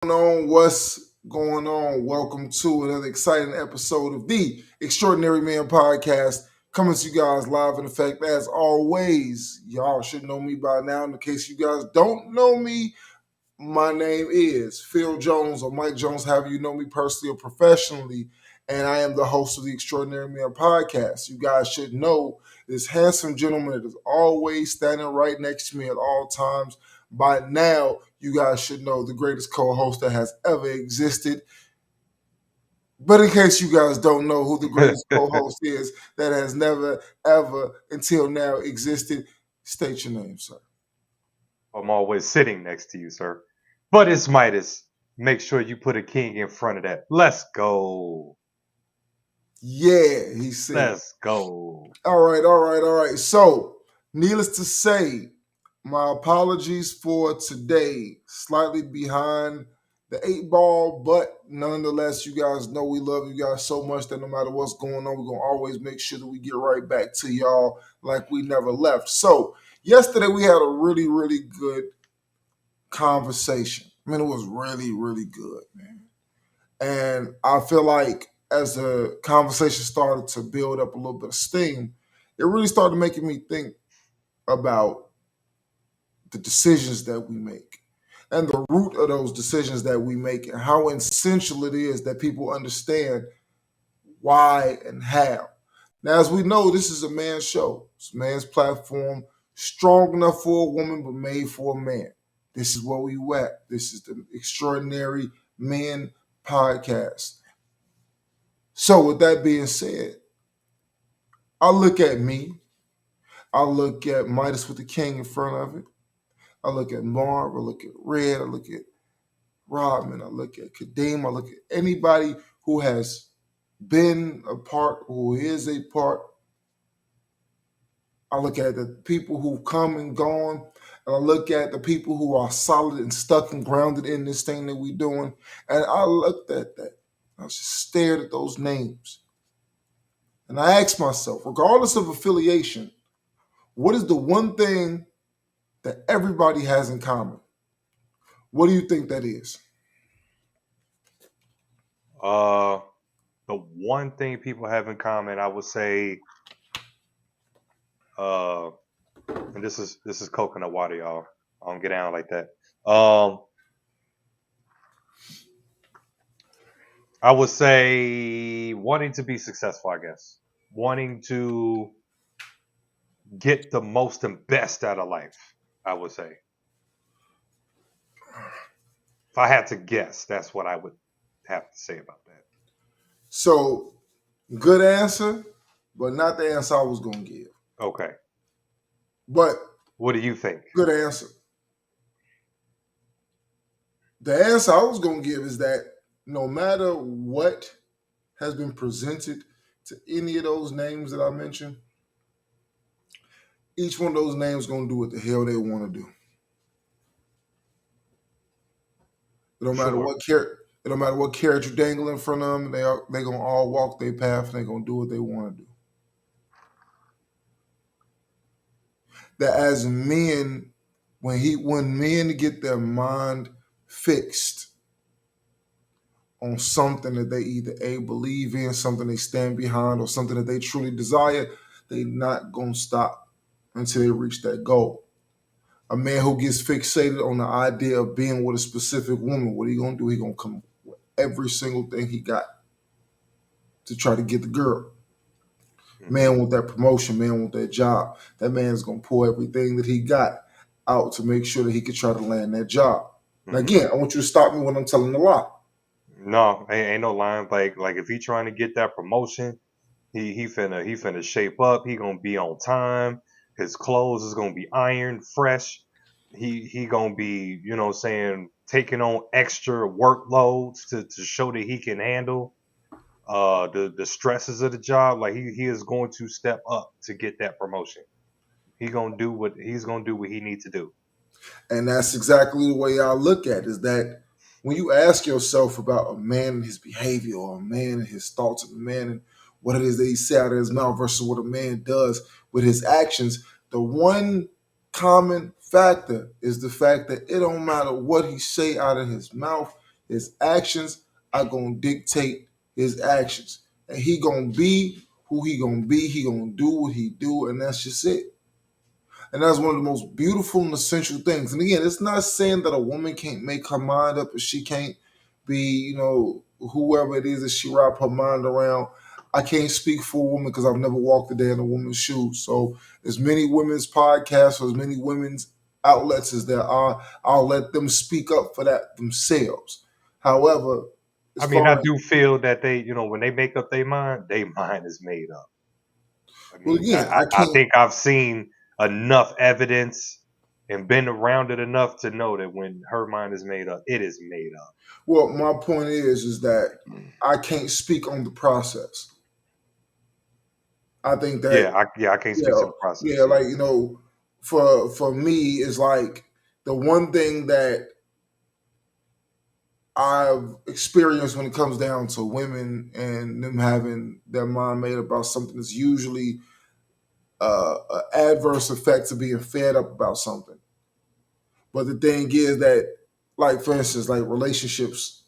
What's going on? Welcome to another exciting episode of the Extraordinary Man Podcast, coming to you guys live in effect. As always, y'all should know me by now. In case you guys don't know me, my name is Phil Jones or Mike Jones, however you know me personally or professionally, and I am the host of the Extraordinary Man Podcast. You guys should know this handsome gentleman that is always standing right next to me at all times. By now, you guys should know the greatest co-host that has ever existed. But in case you guys don't know who the greatest co-host is that has never, ever, until now existed, state your name, sir. I'm always sitting next to you, sir. But it's Midas. Make sure you put a king in front of that. Let's go. Yeah, he said. Let's go. All right. So, needless to say, my apologies for today. Slightly behind the eight ball, but nonetheless, you guys know we love you guys so much that no matter what's going on, we're going to always make sure that we get right back to y'all like we never left. So, yesterday we had a really, really good conversation. I mean, it was really, really good, man. And I feel like as the conversation started to build up a little bit of steam, it really started making me think about the decisions that we make and the root of those decisions that we make and how essential it is that people understand why and how. Now, as we know, this is a man's show. It's a man's platform, strong enough for a woman, but made for a man. This is where we at. This is the Extraordinary Men Podcast. So, with that being said, I look at me. I look at Midas with the king in front of it. I look at Marv. I look at Red. I look at Rodman. I look at Kadeem. I look at anybody who has been a part, who is a part. I look at the people who've come and gone. And I look at the people who are solid and stuck and grounded in this thing that we're doing. And I looked at that. I just stared at those names. And I asked myself, regardless of affiliation, what is the one thing that everybody has in common? What do you think that is? The one thing people have in common, I would say, and this is coconut water, y'all. I don't get down like that. I would say wanting to be successful, I guess. Wanting to get the most and best out of life, I would say. If I had to guess, that's what I would have to say about that. So, good answer, but not the answer I was going to give. Okay. But What do you think? good answer. The answer I was going to give is that no matter what has been presented to any of those names that I mentioned, each one of those names going to do what the hell they want to do. It don't matter Sure. what carrot. It don't matter what carrot you dangle in front of them. They gonna all walk their path and they gonna do what they want to do. That as men, when men get their mind fixed on something that they either A, believe in, something they stand behind, or something that they truly desire, they not gonna stop until they reach that goal. A man who gets fixated on the idea of being with a specific woman, what he gonna do? He gonna come with every single thing he got to try to get the girl. Man want that promotion, man want that job. That man's gonna pour everything that he got out to make sure that he can try to land that job. Now again, I want you to stop me when I'm telling a lie. No, ain't no line. Like if he trying to get that promotion, he finna shape up. He gonna be on time. His clothes is gonna be ironed, fresh. He gonna be, saying, taking on extra workloads to show that he can handle the stresses of the job. Like he is going to step up to get that promotion. He's gonna do what he needs to do. And that's exactly the way I look at it, is that when you ask yourself about a man and his behavior, or a man and his thoughts, of a man and what it is that he says out of his mouth versus what a man does with his actions, the one common factor is the fact that it don't matter what he say out of his mouth, His actions are gonna dictate his actions, and he gonna be who he gonna be. He gonna do what he do, and that's just it. And that's one of the most beautiful and essential things. And again, it's not saying that a woman can't make her mind up, or she can't be, whoever it is that she wrap her mind around. I can't speak for a woman because I've never walked a day in a woman's shoes. So as many women's podcasts or as many women's outlets as there are, I'll let them speak up for that themselves. However, as I mean, far I as, do feel that when they make up their mind is made up. I well, mean, again, I I can't. think I've seen enough evidence and been around it enough to know that when her mind is made up, it is made up. Well, my point is that I can't speak on the process. I think that I can't speak yeah, to the process. yeah, Yeah, like for me, it's like the one thing that I've experienced when it comes down to women and them having their mind made about something is usually an adverse effect of being fed up about something. But the thing is that, like for instance, like relationships,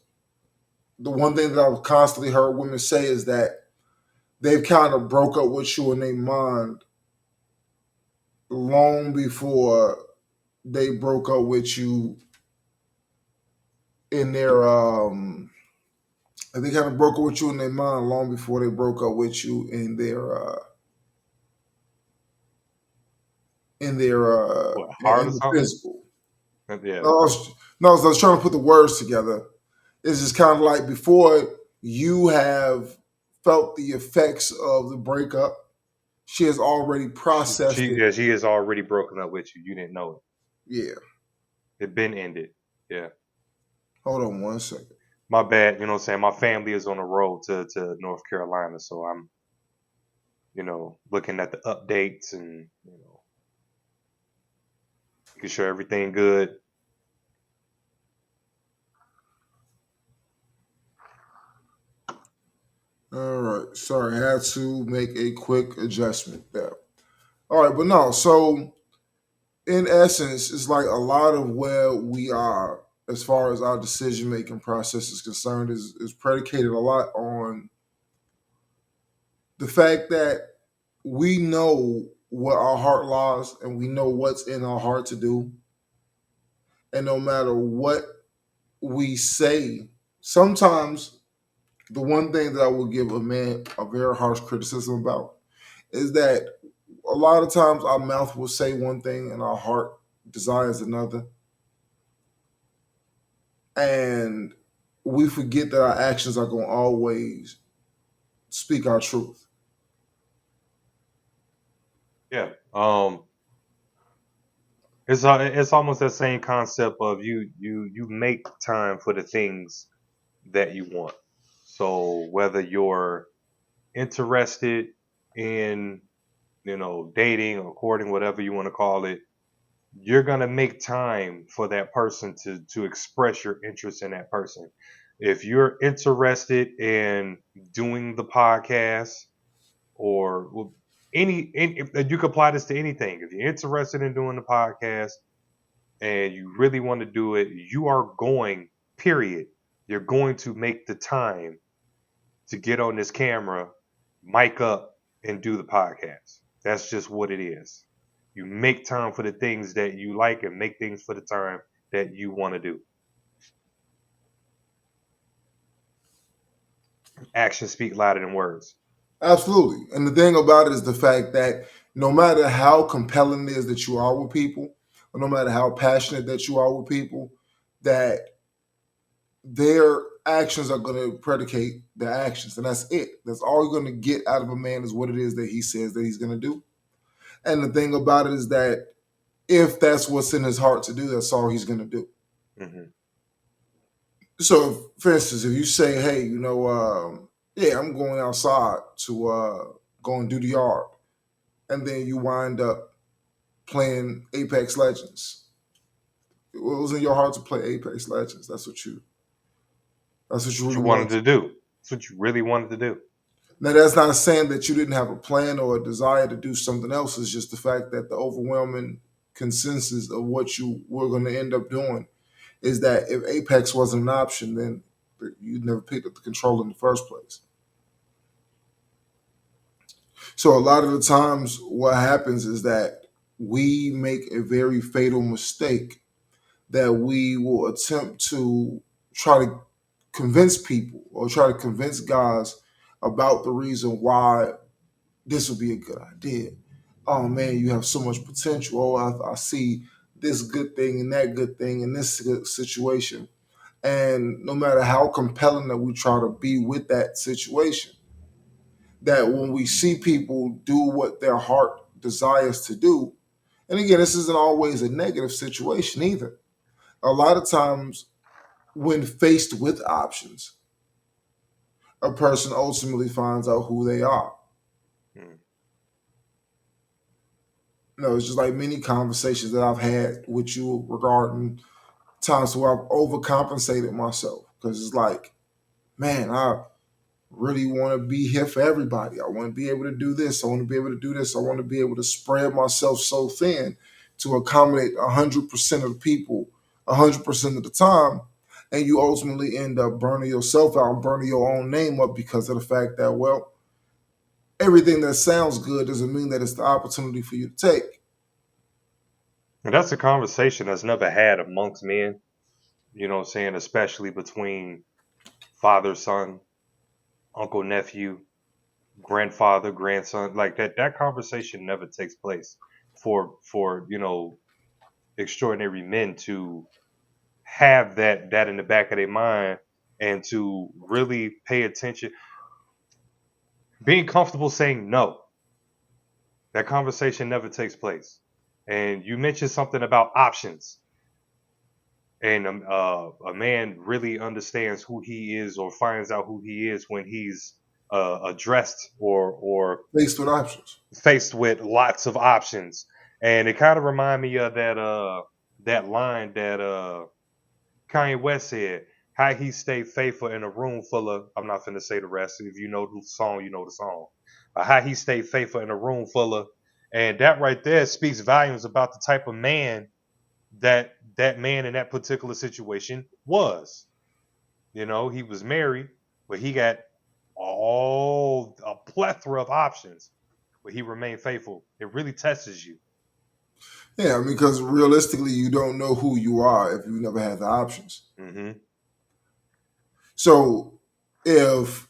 the one thing that I've constantly heard women say is that they've kind of broke up with you in their mind long before they broke up with you in their they kind of broke up with you in their mind long before they broke up with you what, hard or in the something? physical. Yeah, No, I was trying to put the words together. It's just kind of like before you have felt the effects of the breakup, she has already processed it. she is already broken up with you. You didn't know Yeah. it. It been ended. Yeah. Hold on one second. My bad, you know what I'm saying? My family is on the road to North Carolina, so I'm, looking at the updates and, making sure everything good. All right. Sorry, I had to make a quick adjustment there. All right, but no, so in essence, it's like a lot of where we are as far as our decision making process is concerned is predicated a lot on the fact that we know what our heart lies and we know what's in our heart to do. And no matter what we say, sometimes the one thing that I will give a man a very harsh criticism about is that a lot of times our mouth will say one thing and our heart desires another. And we forget that our actions are going to always speak our truth. Yeah. It's almost that same concept of you make time for the things that you want. So whether you're interested in, dating or courting, whatever you want to call it, you're gonna make time for that person to express your interest in that person. If you're interested in doing the podcast or if you can apply this to anything. If you're interested in doing the podcast and you really want to do it, you are going, period. You're going to make the time to get on this camera, mic up, and do the podcast. That's just what it is. You make time for the things that you like and make things for the time that you want to do. Actions speak louder than words. Absolutely. And the thing about it is the fact that no matter how compelling it is that you are with people, or no matter how passionate that you are with people, that their actions are going to predicate their actions. And that's it. That's all you're going to get out of a man is what it is that he says that he's going to do. And the thing about it is that if that's what's in his heart to do, that's all he's going to do. Hmm. So, for instance, if you say, hey, yeah, I'm going outside to go and do the yard, and then you wind up playing Apex Legends. It was in your heart to play Apex Legends. That's what you What really you wanted wanted to to do. do. That's what you really wanted to do. Now, that's not saying that you didn't have a plan or a desire to do something else. It's just the fact that the overwhelming consensus of what you were going to end up doing is that if Apex wasn't an option, then you'd never picked up the controller in the first place. So a lot of the times, what happens is that we make a very fatal mistake that we will attempt to try to convince people or try to convince guys about the reason why this would be a good idea. Oh man, you have so much potential. Oh, I see this good thing and that good thing in this situation. And no matter how compelling that we try to be with that situation, that when we see people do what their heart desires to do, and again, this isn't always a negative situation either. A lot of times, when faced with options, a person ultimately finds out who they are. Mm. It's just like many conversations that I've had with you regarding times where I've overcompensated myself because it's like, man, I really want to be here for everybody. I want to be able to do this. I want to be able to do this. I want to be able to spread myself so thin to accommodate 100% of the people 100% of the time. And you ultimately end up burning yourself out and burning your own name up because of the fact that, well, everything that sounds good doesn't mean that it's the opportunity for you to take. And that's a conversation that's never had amongst men, you know what I'm saying, especially between father, son, uncle, nephew, grandfather, grandson. Like that conversation never takes place for extraordinary men to have that in the back of their mind and to really pay attention. Being comfortable saying no. That conversation never takes place. And you mentioned something about options. And a man really understands who he is or finds out who he is when he's addressed or Faced with options. faced with lots of options. And it kind of reminded me of that line that Kanye West said, how he stayed faithful in a room full of, I'm not finna say the rest. If you know the song, you know the song. How he stayed faithful in a room full of, and that right there speaks volumes about the type of man that man in that particular situation was. You know, he was married, but he got all a plethora of options, but he remained faithful. It really tests you. Yeah, because realistically, you don't know who you are if you never had the options. Hmm. So, if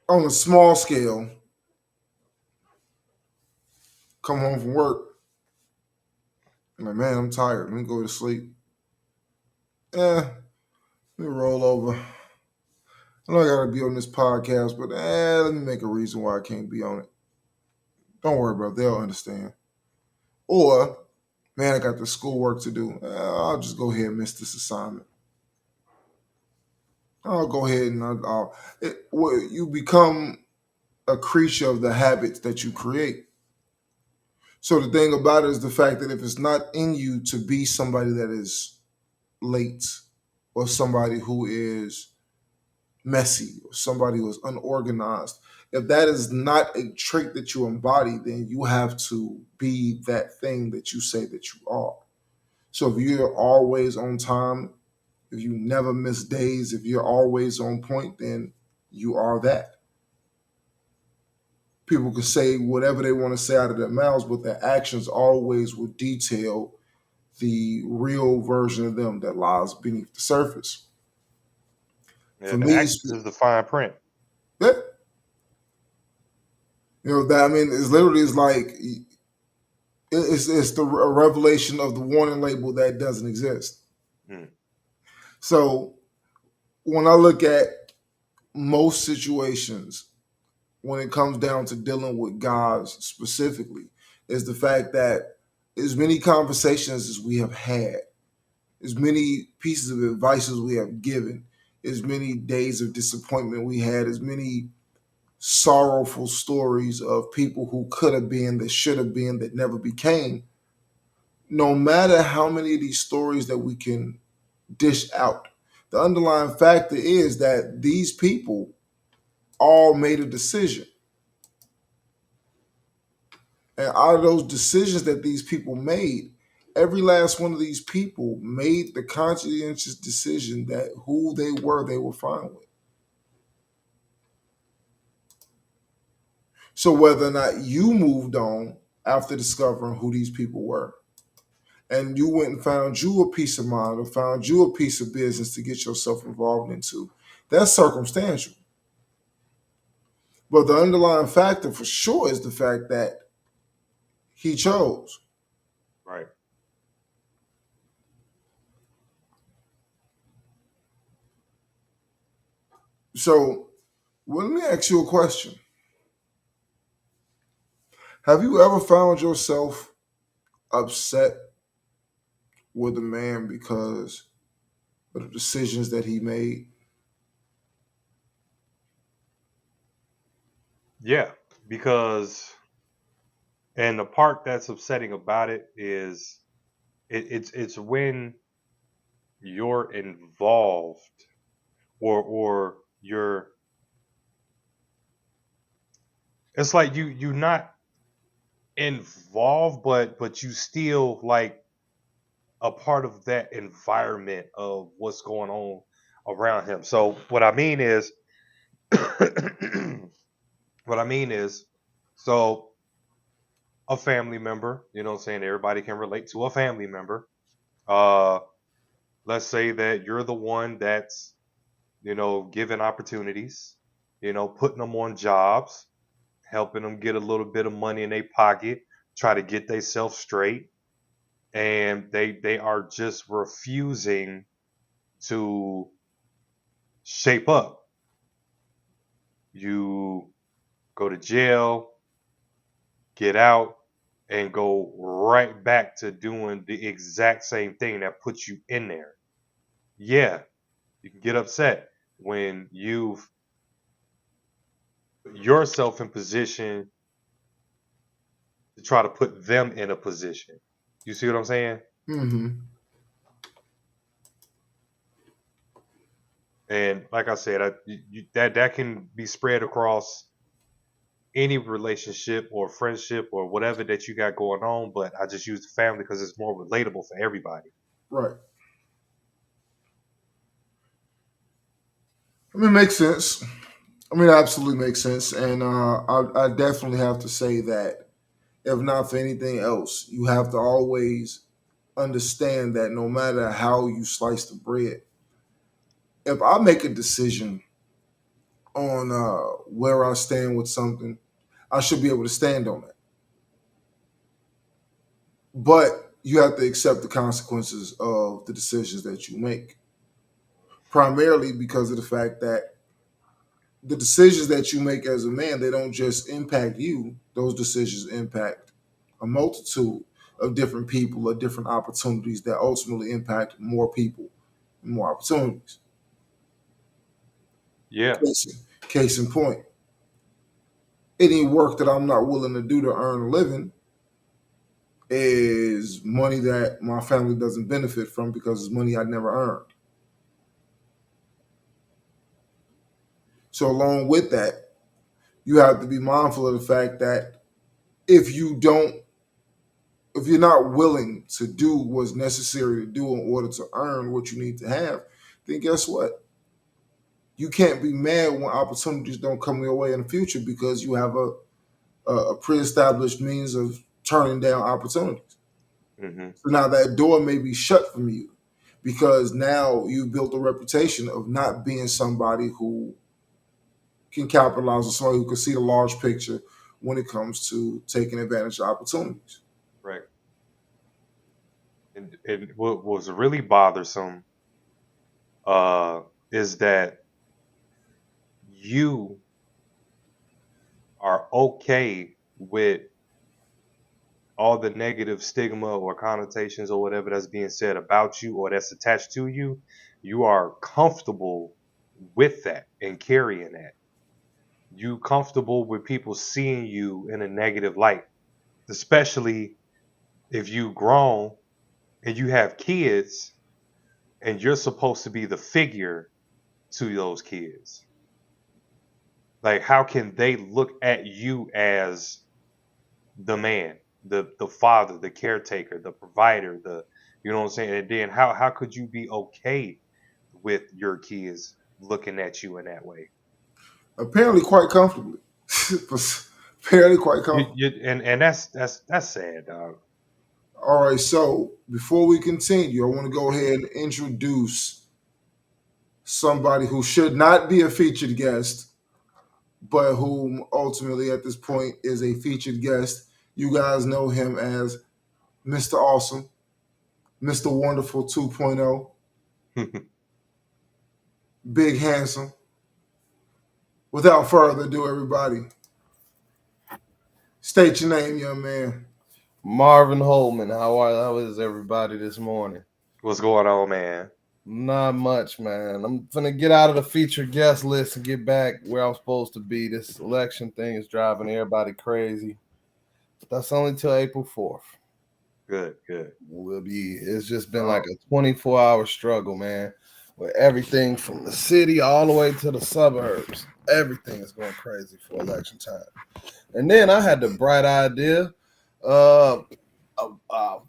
on a small scale, come home from work, I'm like, man, I'm tired. Let me go to sleep. Let me roll over. I know I gotta be on this podcast, but let me make a reason why I can't be on it. Don't worry, bro. They'll understand. Or, man, I got the schoolwork to do. I'll just go ahead and miss this assignment. I'll go ahead and you become a creature of the habits that you create. So the thing about it is the fact that if it's not in you to be somebody that is late or somebody who is messy or somebody who is unorganized, if that is not a trait that you embody, then you have to be that thing that you say that you are. So if you're always on time, if you never miss days, if you're always on point, then you are that. People can say whatever they want to say out of their mouths, but their actions always will detail the real version of them that lies beneath the surface. For And the me, actions is the fine print. yeah, that I mean, it's literally it's like it's the revelation of the warning label that doesn't exist. Mm. So when I look at most situations, when it comes down to dealing with guys specifically, is the fact that as many conversations as we have had, as many pieces of advice as we have given, as many days of disappointment we had, as many sorrowful stories of people who could have been, that should have been, that never became. No matter how many of these stories that we can dish out, the underlying factor is that these people all made a decision. And out of those decisions that these people made, Every last one of these people made the conscientious decision that who they were fine with. So whether or not you moved on after discovering who these people were, and you went and found you a piece of mind or found you a piece of business to get yourself involved into, that's circumstantial. But the underlying factor for sure is the fact that he chose. Right. So, well, let me ask you a question. Have you ever found yourself upset with a man because of the decisions that he made? Yeah, because and the part that's upsetting about it is it's when you're involved or you're it's like you not involved but you still like a part of that environment of what's going on around him. So what I mean is what I mean is so a family member, you know what I'm saying, everybody can relate to a family member. Uh let's say that you're the one that's, giving opportunities, putting them on jobs, helping them get a little bit of money in their pocket, try to get themselves straight, and they are just refusing to shape up. You go to jail, get out, and go right back to doing the exact same thing that puts you in there. Yeah, you can get upset when you've yourself in position to try to put them in a position. You see what I'm saying? Mm-hmm. And like I said, that can be spread across any relationship or friendship or whatever that you got going on. But I just use the family because it's more relatable for everybody. Right. I mean, it makes sense. I mean, it absolutely makes sense. And I definitely have to say that if not for anything else, you have to always understand that no matter how you slice the bread, if I make a decision on where I stand with something, I should be able to stand on it. But you have to accept the consequences of the decisions that you make, primarily because of the fact that the decisions that you make as a man, they don't just impact you. Those decisions impact a multitude of different people or different opportunities that ultimately impact more people and more opportunities. Yeah, Case in point, any work that I'm not willing to do to earn a living is money that my family doesn't benefit from because it's money I never earned. So, along with that, you have to be mindful of the fact that if you don't, if you're not willing to do what's necessary to do in order to earn what you need to have, then guess what? You can't be mad when opportunities don't come your way in the future because you have a pre-established means of turning down opportunities. hmm So now that door may be shut from you because now you built a reputation of not being somebody who can capitalize on somebody who can see the large picture when it comes to taking advantage of opportunities. right. And what was really bothersome uh, is that you are okay with all the negative stigma or connotations or whatever that's being said about you or that's attached to you. You are comfortable with that and carrying that. You comfortable with people seeing you in a negative light, especially if you grown and you have kids and you're supposed to be the figure to those kids. Like, how can they look at you as the man? the father, the caretaker, the provider, the you know what I'm saying? And then how could you be okay with your kids looking at you in that way? Apparently, quite comfortably. Apparently, quite comfortably. And that's sad, dog. All right, so before we continue, I want to go ahead and introduce somebody who should not be a featured guest, but whom ultimately at this point is a featured guest. You guys know him as Mr. Awesome, Mr. Wonderful 2.0, Big Handsome. Without further ado, everybody, state your name, young man. Marvin Holman, how is everybody this morning? What's going on, man? Not much, man. I'm gonna get out of the featured guest list and get back where I'm supposed to be. This election thing is driving everybody crazy. That's only till April 4th. Good. It's just been like a 24-hour struggle, man. With everything from the city all the way to the suburbs. Everything is going crazy for election time. And then I had the bright idea. I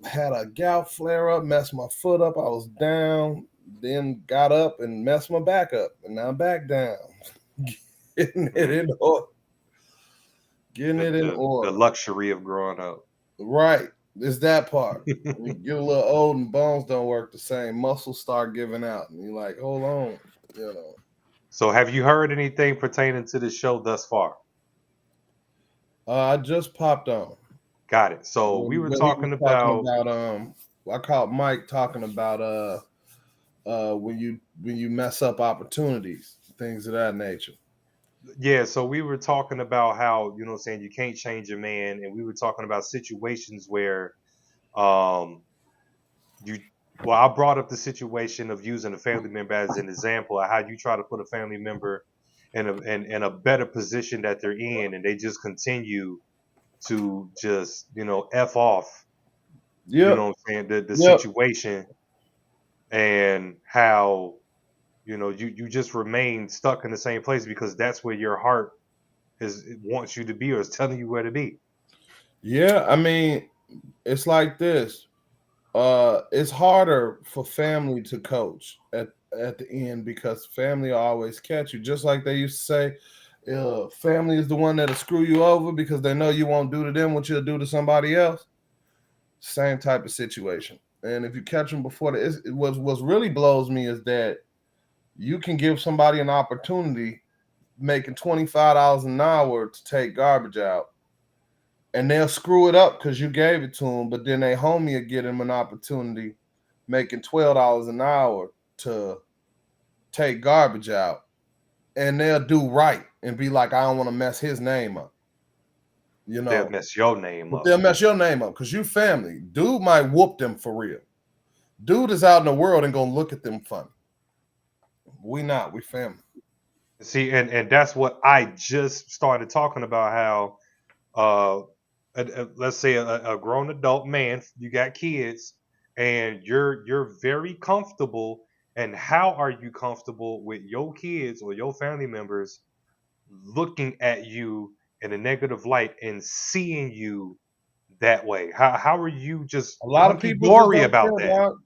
had a gout flare up, messed my foot up. I was down, then got up and messed my back up, and now I'm back down. Getting it in order. The luxury of growing up. Right. It's that part. When you get a little old and bones don't work the same, muscles start giving out. And you're like, hold on, you know. So have you heard anything pertaining to the show thus far? I just popped on. Got it. So we were talking about I caught Mike talking about when you mess up opportunities, things of that nature. yeah, so we were talking about how, you know what I'm saying, you can't change a man, and we were talking about situations where um you well, I brought up the situation of using a family member as an example of how you try to put a family member in a better position that they're in, and they just continue to just, F off, you Yep. know what I'm saying, the Yep. situation, and how you just remain stuck in the same place because that's where your heart wants you to be, or is telling you where to be. Yeah, I mean, it's like this. It's harder for family to coach at the end because family always catch you. Just like they used to say, family is the one that'll screw you over because they know you won't do to them what you'll do to somebody else. Same type of situation. And if you catch them before what's really blows me is that you can give somebody an opportunity making $25 an hour to take garbage out, and they'll screw it up because you gave it to them. But then they homie will get them an opportunity making $12 an hour to take garbage out, and they'll do right and be like, I don't want to mess his name up. You know, They'll mess your name but up. they'll mess your name up because you family. Dude might whoop them for real. Dude is out in the world and gonna look at them funny. We not. We family. See, and that's what I just started talking about. How, let's say a grown adult man, you got kids, and you're very comfortable. And how are you comfortable with your kids or your family members looking at you in a negative light and seeing you that way? How are you just A lot of hunky people just dory don't about care, that? dog.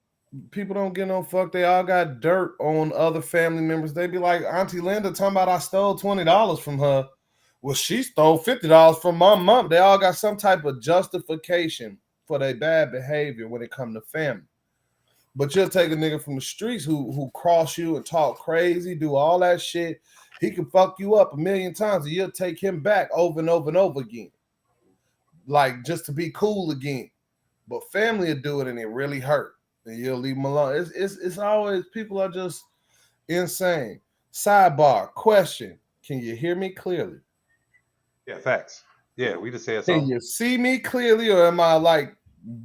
People don't get no fuck. They all got dirt on other family members. They be like, Auntie Linda talking about I stole $20 from her. Well, she stole $50 from my mom. They all got some type of justification for their bad behavior when it comes to family. But you'll take a nigga from the streets who cross you and talk crazy, do all that shit. He can fuck you up a million times, and you'll take him back over and over and over again, like just to be cool again. But family will do it, and it really hurt, and you'll leave them alone. It's always people are just insane. Sidebar question: can you hear me clearly? Yeah, facts. Yeah, we just said Can something. you see me clearly, or am I like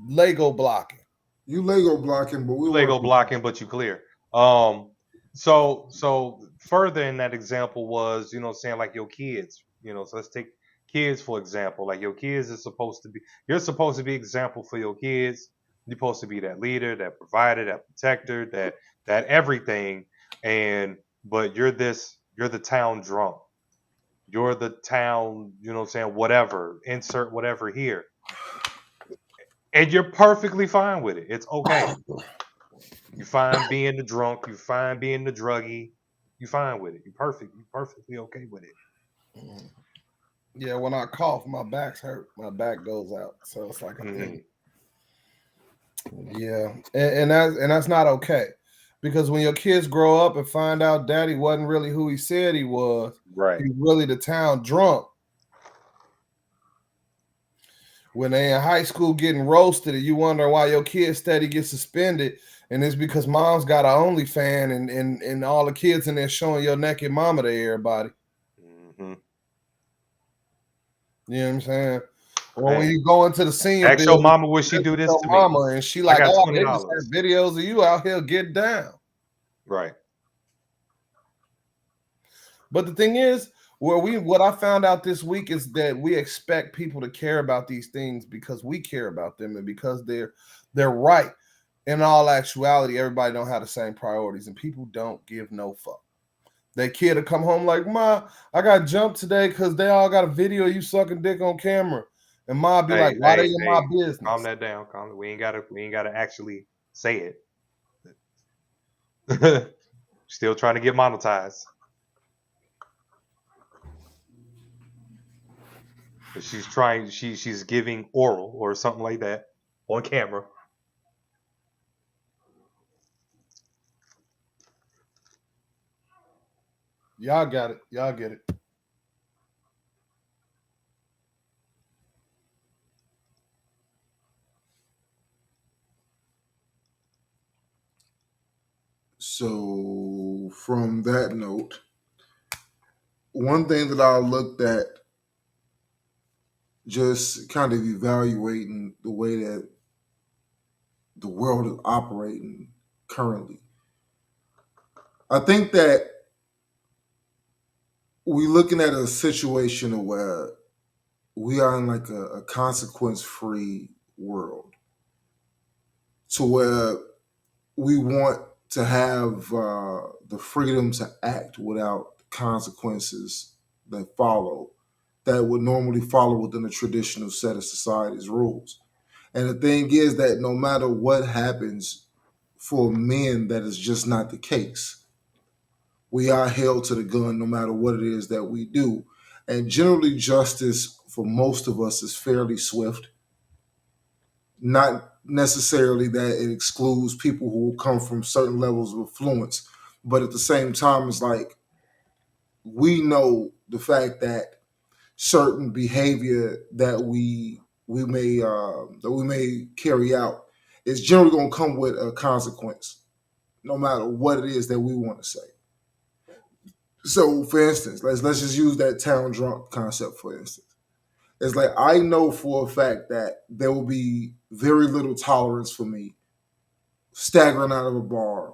Lego blocking? You Lego blocking, but we Lego work. blocking, but you clear. So further in that example was, saying like your kids, so let's take kids for example. Like your kids is supposed to be, you're supposed to be example for your kids. You're supposed to be that leader, that provider, that protector, that everything. And but you're the town drunk. You're the town, whatever, insert whatever here. And you're perfectly fine with it. It's okay. You fine being the drunk. You fine being the druggie. You fine with it. You perfect. You perfectly okay with it. Yeah, when I cough, my back's hurt. My back goes out, so it's like a thing. Yeah, and that's not okay, because when your kids grow up and find out daddy wasn't really who he said he was, Right. he's really the town drunk. When they in high school getting roasted, and you wonder why your kid steady get suspended, and it's because mom's got an OnlyFans and all the kids in there showing your naked mama to everybody. Mm-hmm. You know what I'm saying? Or when Man, you go into the senior ask your building, mama would she do this your to me? mama, and she I like, got oh, $20. they just have videos of you out here get down. Right. But the thing is, what I found out this week is that we expect people to care about these things because we care about them and because they're right. In all actuality, everybody don't have the same priorities, and people don't give no fuck. That kid will come home like, Ma, I got jumped today because they all got a video of you sucking dick on camera. And Ma be like, why they in my business? Calm that down. Calm. We ain't gotta actually say it. Still trying to get monetized. But she's trying. She's giving oral or something like that on camera. Y'all got it. Y'all get it. So from that note, one thing that I looked at, just kind of evaluating the way that the world is operating currently. I think that we're looking at a situation where we are in like a consequence-free world, to where we want to have the freedom to act without consequences that follow, that would normally follow within a traditional set of society's rules. And the thing is that no matter what happens for men, that is just not the case. We are held to the gun no matter what it is that we do. And generally, justice for most of us is fairly swift. Not necessarily that it excludes people who come from certain levels of affluence, but at the same time, it's like we know the fact that certain behavior that we may carry out is generally going to come with a consequence, no matter what it is that we want to say. So, for instance, let's just use that town drunk concept. For instance, it's like I know for a fact that there will be very little tolerance for me staggering out of a bar,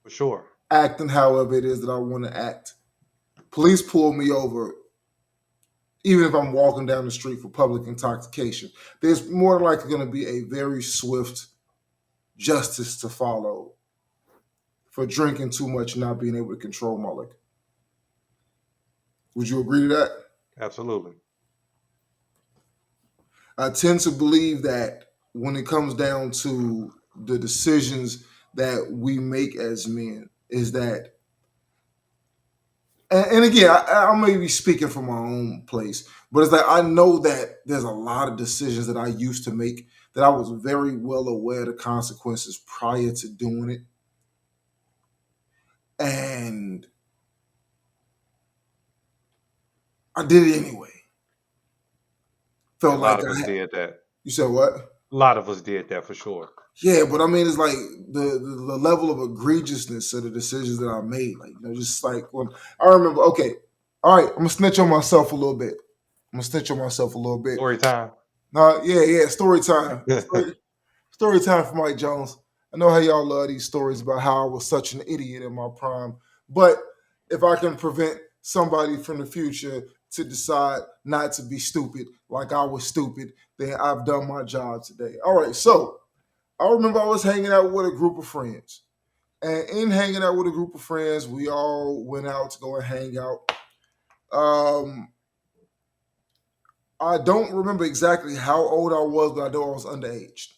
For sure. acting however it is that I want to act. Police pull me over, even if I'm walking down the street for public intoxication. There's more than likely going to be a very swift justice to follow for drinking too much and not being able to control my liquor. Would you agree to that? Absolutely. I tend to believe that when it comes down to the decisions that we make as men, is that, and again, I may be speaking from my own place, but it's like I know that there's a lot of decisions that I used to make that I was very well aware of the consequences prior to doing it. And I did it anyway. A Felt lot like of I us had. did that. You said what? A lot of us did that for sure. Yeah, but I mean, it's like the level of egregiousness of the decisions that I made. Like, just like when I remember, okay, all right, I'm gonna snitch on myself a little bit. I'm gonna snitch on myself a little bit. Story time. Yeah, story time. Story time for Mike Jones. I know how y'all love these stories about how I was such an idiot in my prime. But if I can prevent somebody from the future to decide not to be stupid like I was stupid, then I've done my job today. All right, so I remember I was hanging out with a group of friends. And in hanging out with a group of friends, we all went out to go and hang out. Um, I don't remember exactly how old I was, but I know I was underage.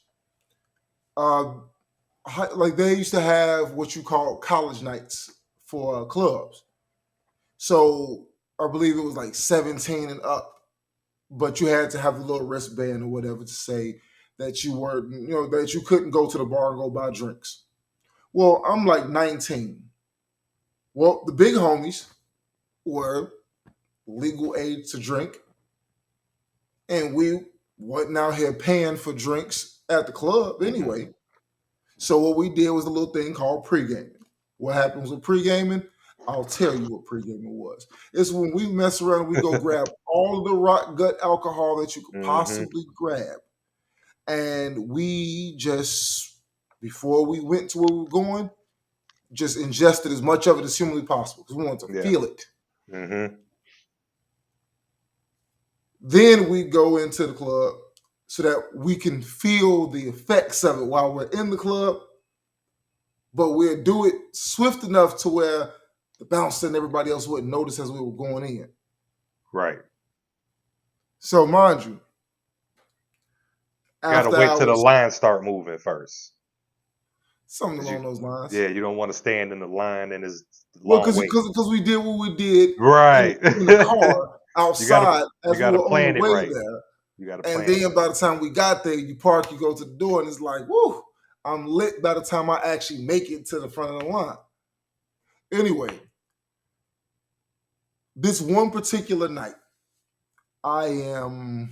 Uh, like they used to have what you call college nights for clubs. So I believe it was like 17 and up, but you had to have a little wristband or whatever to say that you were, that you couldn't go to the bar and go buy drinks. Well, I'm like 19. Well, the big homies were legal age to drink, and we wasn't out here paying for drinks at the club anyway. So what we did was a little thing called pre-gaming. What happens with pre-gaming? I'll tell you what pre-gaming was. It's when we mess around and we go grab all of the rock gut alcohol that you could Mm-hmm. possibly grab. And we just, before we went to where we were going, just ingested as much of it as humanly possible because we wanted to Yeah. feel it. Mm-hmm. Then we go into the club so that we can feel the effects of it while we're in the club, but we'll do it swift enough to where the bouncer and everybody else wouldn't notice as we were going in. Right. So mind you, Gotta after wait till the hours, line start moving first. something 'Cause along those lines. Yeah, you don't want to stand in the line and it's Well, long wait. because we did what we did Right. in the car you gotta outside you as we gotta were on plan the it way right. there. You gotta And plan it. then by the time we got there, you park, you go to the door, and it's like, whoo, I'm lit by the time I actually make it to the front of the line. Anyway, this one particular night, God,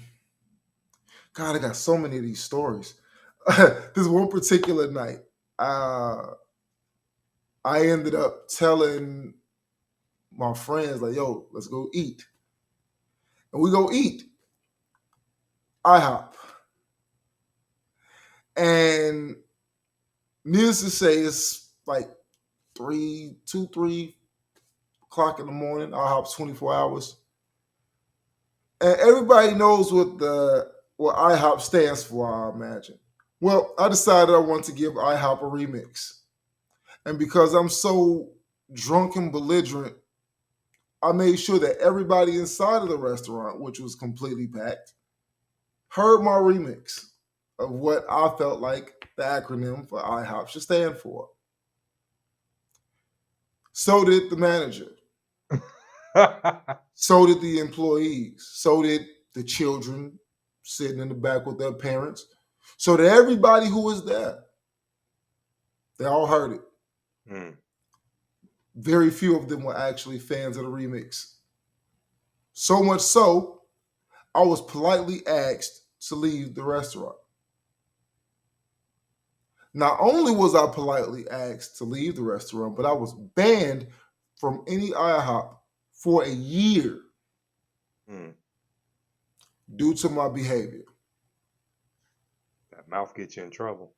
I got so many of these stories. This one particular night, I ended up telling my friends, like, yo, let's go eat. And we go eat IHOP. And needless to say, it's like 3 o'clock in the morning. IHOP's 24 hours. And everybody knows what IHOP stands for, I imagine. Well, I decided I wanted to give IHOP a remix. And because I'm so drunk and belligerent, I made sure that everybody inside of the restaurant, which was completely packed, heard my remix of what I felt like the acronym for IHOP should stand for. So did the manager. So did the employees. So did the children sitting in the back with their parents. So did everybody who was there. They all heard it. Mm. Very few of them were actually fans of the remix. So much so, I was politely asked to leave the restaurant. Not only was I politely asked to leave the restaurant, but I was banned from any IHOP for a year due to my behavior. That mouth gets you in trouble.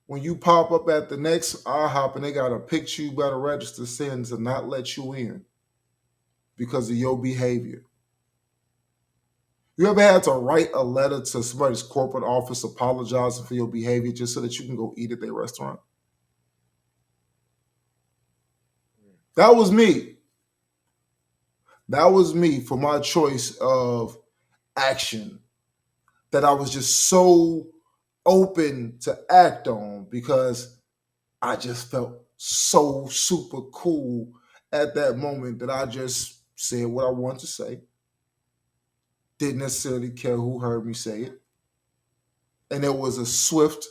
When you pop up at the next IHOP and they got a picture you better register saying to not let you in because of your behavior. You ever had to write a letter to somebody's corporate office apologizing for your behavior just so that you can go eat at their restaurant? That was me. That was me for my choice of action that I was just so open to act on because I just felt so super cool at that moment that I just said what I wanted to say. Didn't necessarily care who heard me say it. And there was a swift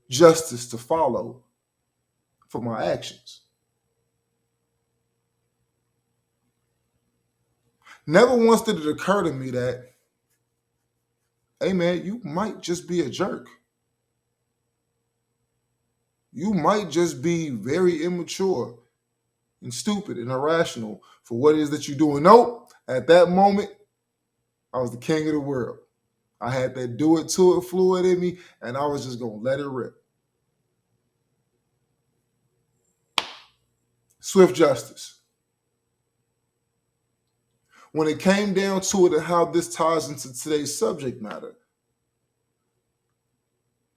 justice to follow for my actions. Never once did it occur to me that, hey man, you might just be a jerk. You might just be very immature and stupid and irrational for what it is that you're doing. Nope. At that moment, I was the king of the world. I had that do it to it fluid in me, and I was just going to let it rip. Swift justice. When it came down to it and how this ties into today's subject matter,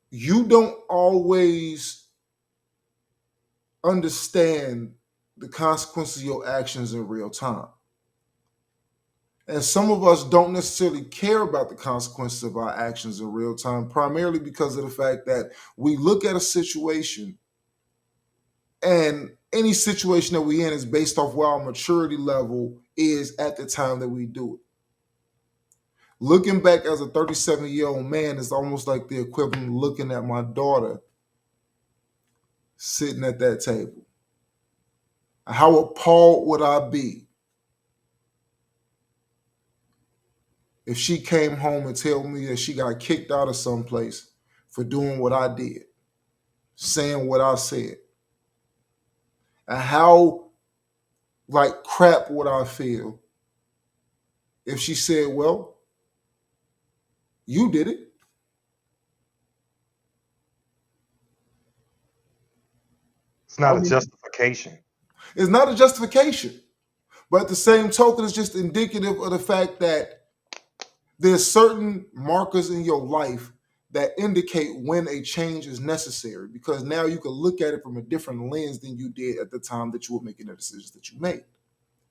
you don't always understand the consequences of your actions in real time. And some of us don't necessarily care about the consequences of our actions in real time, primarily because of the fact that we look at a situation, and any situation that we in is based off where our maturity level is at the time that we do it. Looking back as a 37-year-old man is almost like the equivalent of looking at my daughter sitting at that table. How appalled would I be if she came home and told me that she got kicked out of someplace for doing what I did, saying what I said? And how like crap would I feel if she said, well, you did it. It's not I a mean, justification. it's not a justification, but at the same token, it's just indicative of the fact that there's certain markers in your life that indicate when a change is necessary, because now you can look at it from a different lens than you did at the time that you were making the decisions that you made.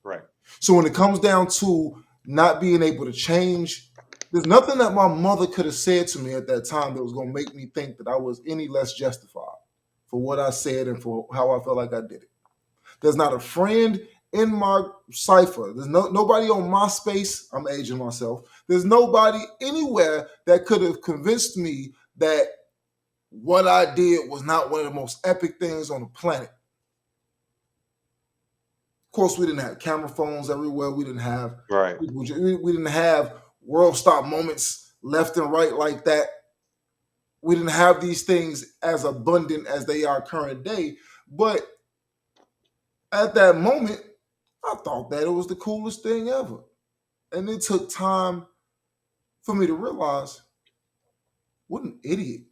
Right. So when it comes down to not being able to change, there's nothing that my mother could have said to me at that time that was going to make me think that I was any less justified for what I said and for how I felt like I did it. There's not a friend in my cipher. There's nobody on MySpace. I'm aging myself. There's nobody anywhere that could have convinced me that what I did was not one of the most epic things on the planet. Of course, we didn't have camera phones everywhere. We didn't have Right. we didn't have world star moments left and right like that. We didn't have these things as abundant as they are current day. But at that moment, I thought that it was the coolest thing ever. And it took time for me to realize, what an idiot.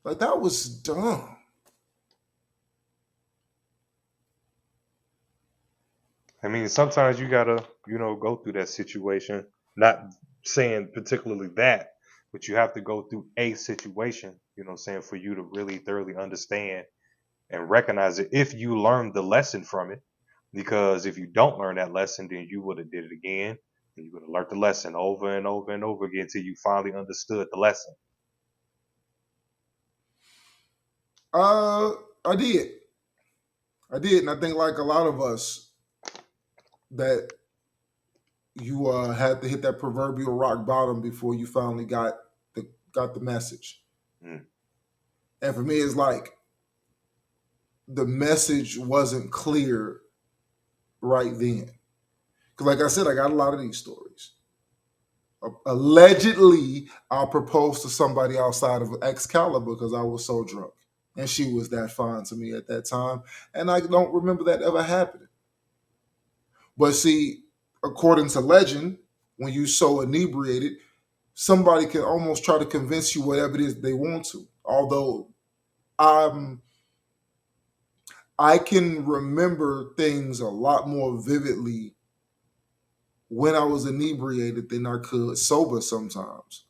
Like, that was dumb. I mean, sometimes you gotta, go through that situation. Not saying particularly that, but you have to go through a situation, saying for you to really thoroughly understand and recognize it if you learn the lesson from it. Because if you don't learn that lesson, then you would have did it again. And you would have learned the lesson over and over and over again until you finally understood the lesson. I did. And I think like a lot of us, that you had to hit that proverbial rock bottom before you finally got the message. Mm. And for me, it's like the message wasn't clear right then. Because like I said, I got a lot of these stories. Allegedly, I proposed to somebody outside of Excalibur because I was so drunk. And she was that fine to me at that time. And I don't remember that ever happening. But see, according to legend, when you're so inebriated, somebody can almost try to convince you whatever it is they want to. Although I can remember things a lot more vividly when I was inebriated than I could sober sometimes.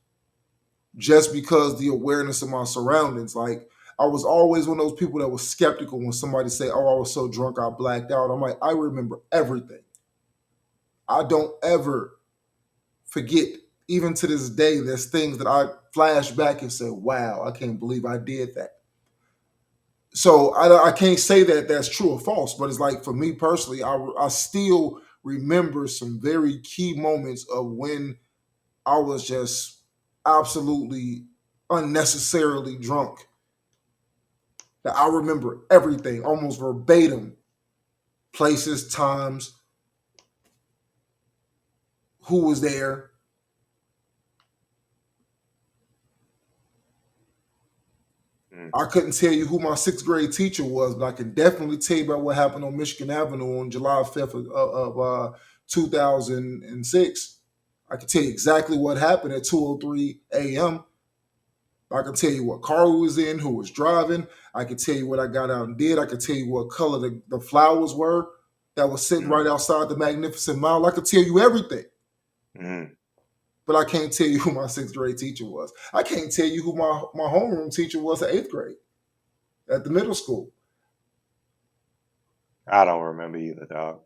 Just because the awareness of my surroundings, like I was always one of those people that was skeptical when somebody say, "Oh, I was so drunk I blacked out." I'm like, I remember everything. I don't ever forget. Even to this day, there's things that I flash back and say, "Wow, I can't believe I did that." So I can't say that that's true or false, but it's like for me personally, I still remember some very key moments of when I was just absolutely unnecessarily drunk. That I remember everything almost verbatim, places, times, who was there. Mm. I couldn't tell you who my sixth grade teacher was, but I can definitely tell you about what happened on Michigan Avenue on July 5th of 2006. I can tell you exactly what happened at 2:03 a.m. I can tell you what car we was in, who was driving. I can tell you what I got out and did. I can tell you what color the flowers were that was sitting right outside the Magnificent Mile. I could tell you everything. Mm. But I can't tell you who my sixth grade teacher was. I can't tell you who my homeroom teacher was at eighth grade at the middle school. I don't remember either, dog.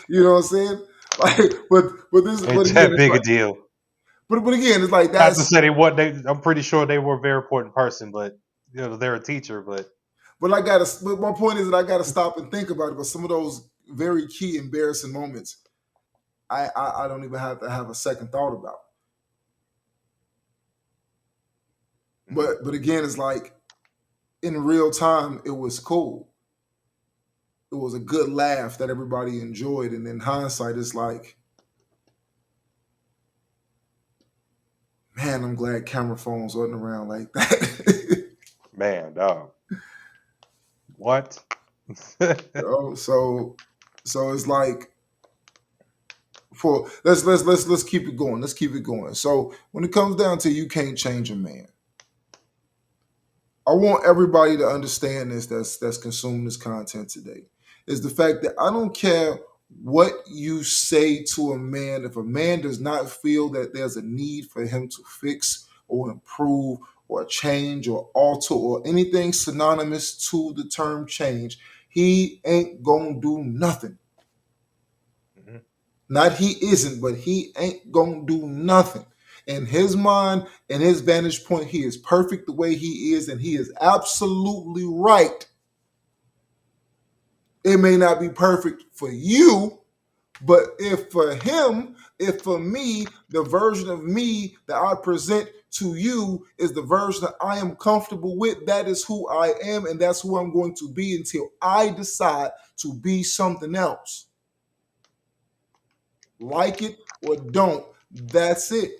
You know what I'm saying? Like, but this, Ain't but again, that it's big a like, deal. but again, it's like Not to that's. say they what they. I'm pretty sure they were a very important person, but they're a teacher. But But I gotta. But my point is that I gotta stop and think about it. But some of those very key embarrassing moments, I don't even have to have a second thought about. But again, it's like in real time, it was cool. It was a good laugh that everybody enjoyed, and in hindsight, it's like, man, I'm glad camera phones wasn't around like that. man, dog, what? You know? So it's like for let's keep it going. Let's keep it going. So when it comes down to you can't change a man, I want everybody to understand this that's consuming this content today. Is the fact that I don't care what you say to a man, if a man does not feel that there's a need for him to fix or improve or change or alter or anything synonymous to the term change, he ain't gonna do nothing. Mhm. Not he isn't, but he ain't gonna do nothing. In his mind and his vantage point, he is perfect the way he is, and he is absolutely right. It may not be perfect for you, but if for him, if for me, the version of me that I present to you is the version that I am comfortable with, that is who I am, and that's who I'm going to be until I decide to be something else. Like it or don't, that's it.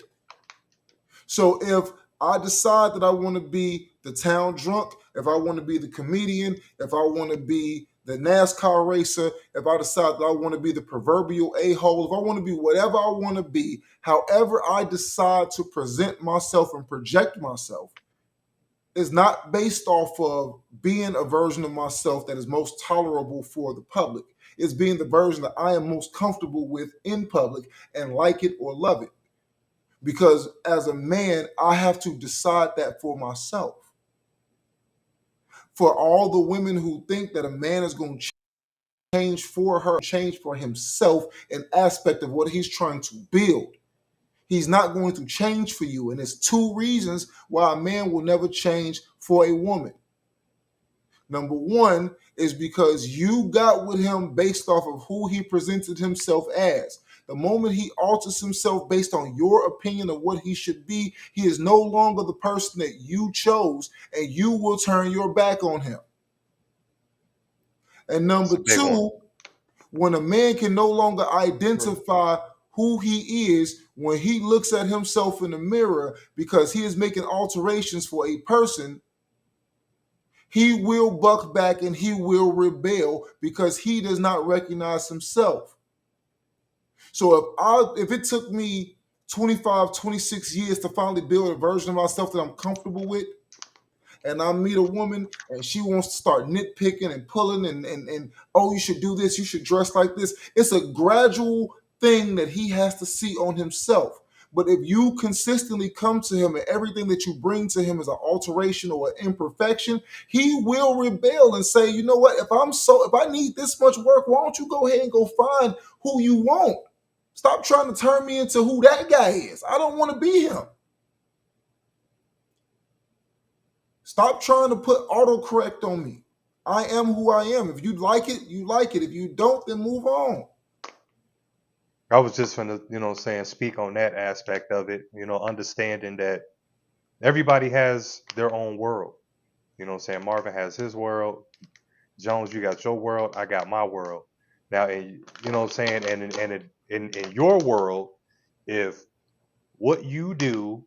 So if I decide that I want to be the town drunk, if I want to be the comedian, if I want to be the NASCAR racer, if I decide that I want to be the proverbial a-hole, if I want to be whatever I want to be, however I decide to present myself and project myself, is not based off of being a version of myself that is most tolerable for the public. It's being the version that I am most comfortable with in public and like it or love it. Because as a man, I have to decide that for myself. For all the women who think that a man is going to change for her, change for himself, an aspect of what he's trying to build, he's not going to change for you. And there's two reasons why a man will never change for a woman. Number one is because you got with him based off of who he presented himself as. The moment he alters himself based on your opinion of what he should be, he is no longer the person that you chose, and you will turn your back on him. And It's number a big one. two, when a man can no longer identify who he is when he looks at himself in the mirror because he is making alterations for a person, he will buck back and he will rebel because he does not recognize himself. So if it took me 25, 26 years to finally build a version of myself that I'm comfortable with, and I meet a woman and she wants to start nitpicking and pulling and oh, you should do this, you should dress like this. It's a gradual thing that he has to see on himself. But if you consistently come to him and everything that you bring to him is an alteration or an imperfection, he will rebel and say, you know what, if I need this much work, why don't you go ahead and go find who you want? Stop trying to turn me into who that guy is. I don't want to be him. Stop trying to put autocorrect on me. I am who I am. If you like it, you like it. If you don't, then move on. I was just gonna, speak on that aspect of it. Understanding that everybody has their own world. Marvin has his world. Jones, you got your world. I got my world. Now, and in your world, if what you do,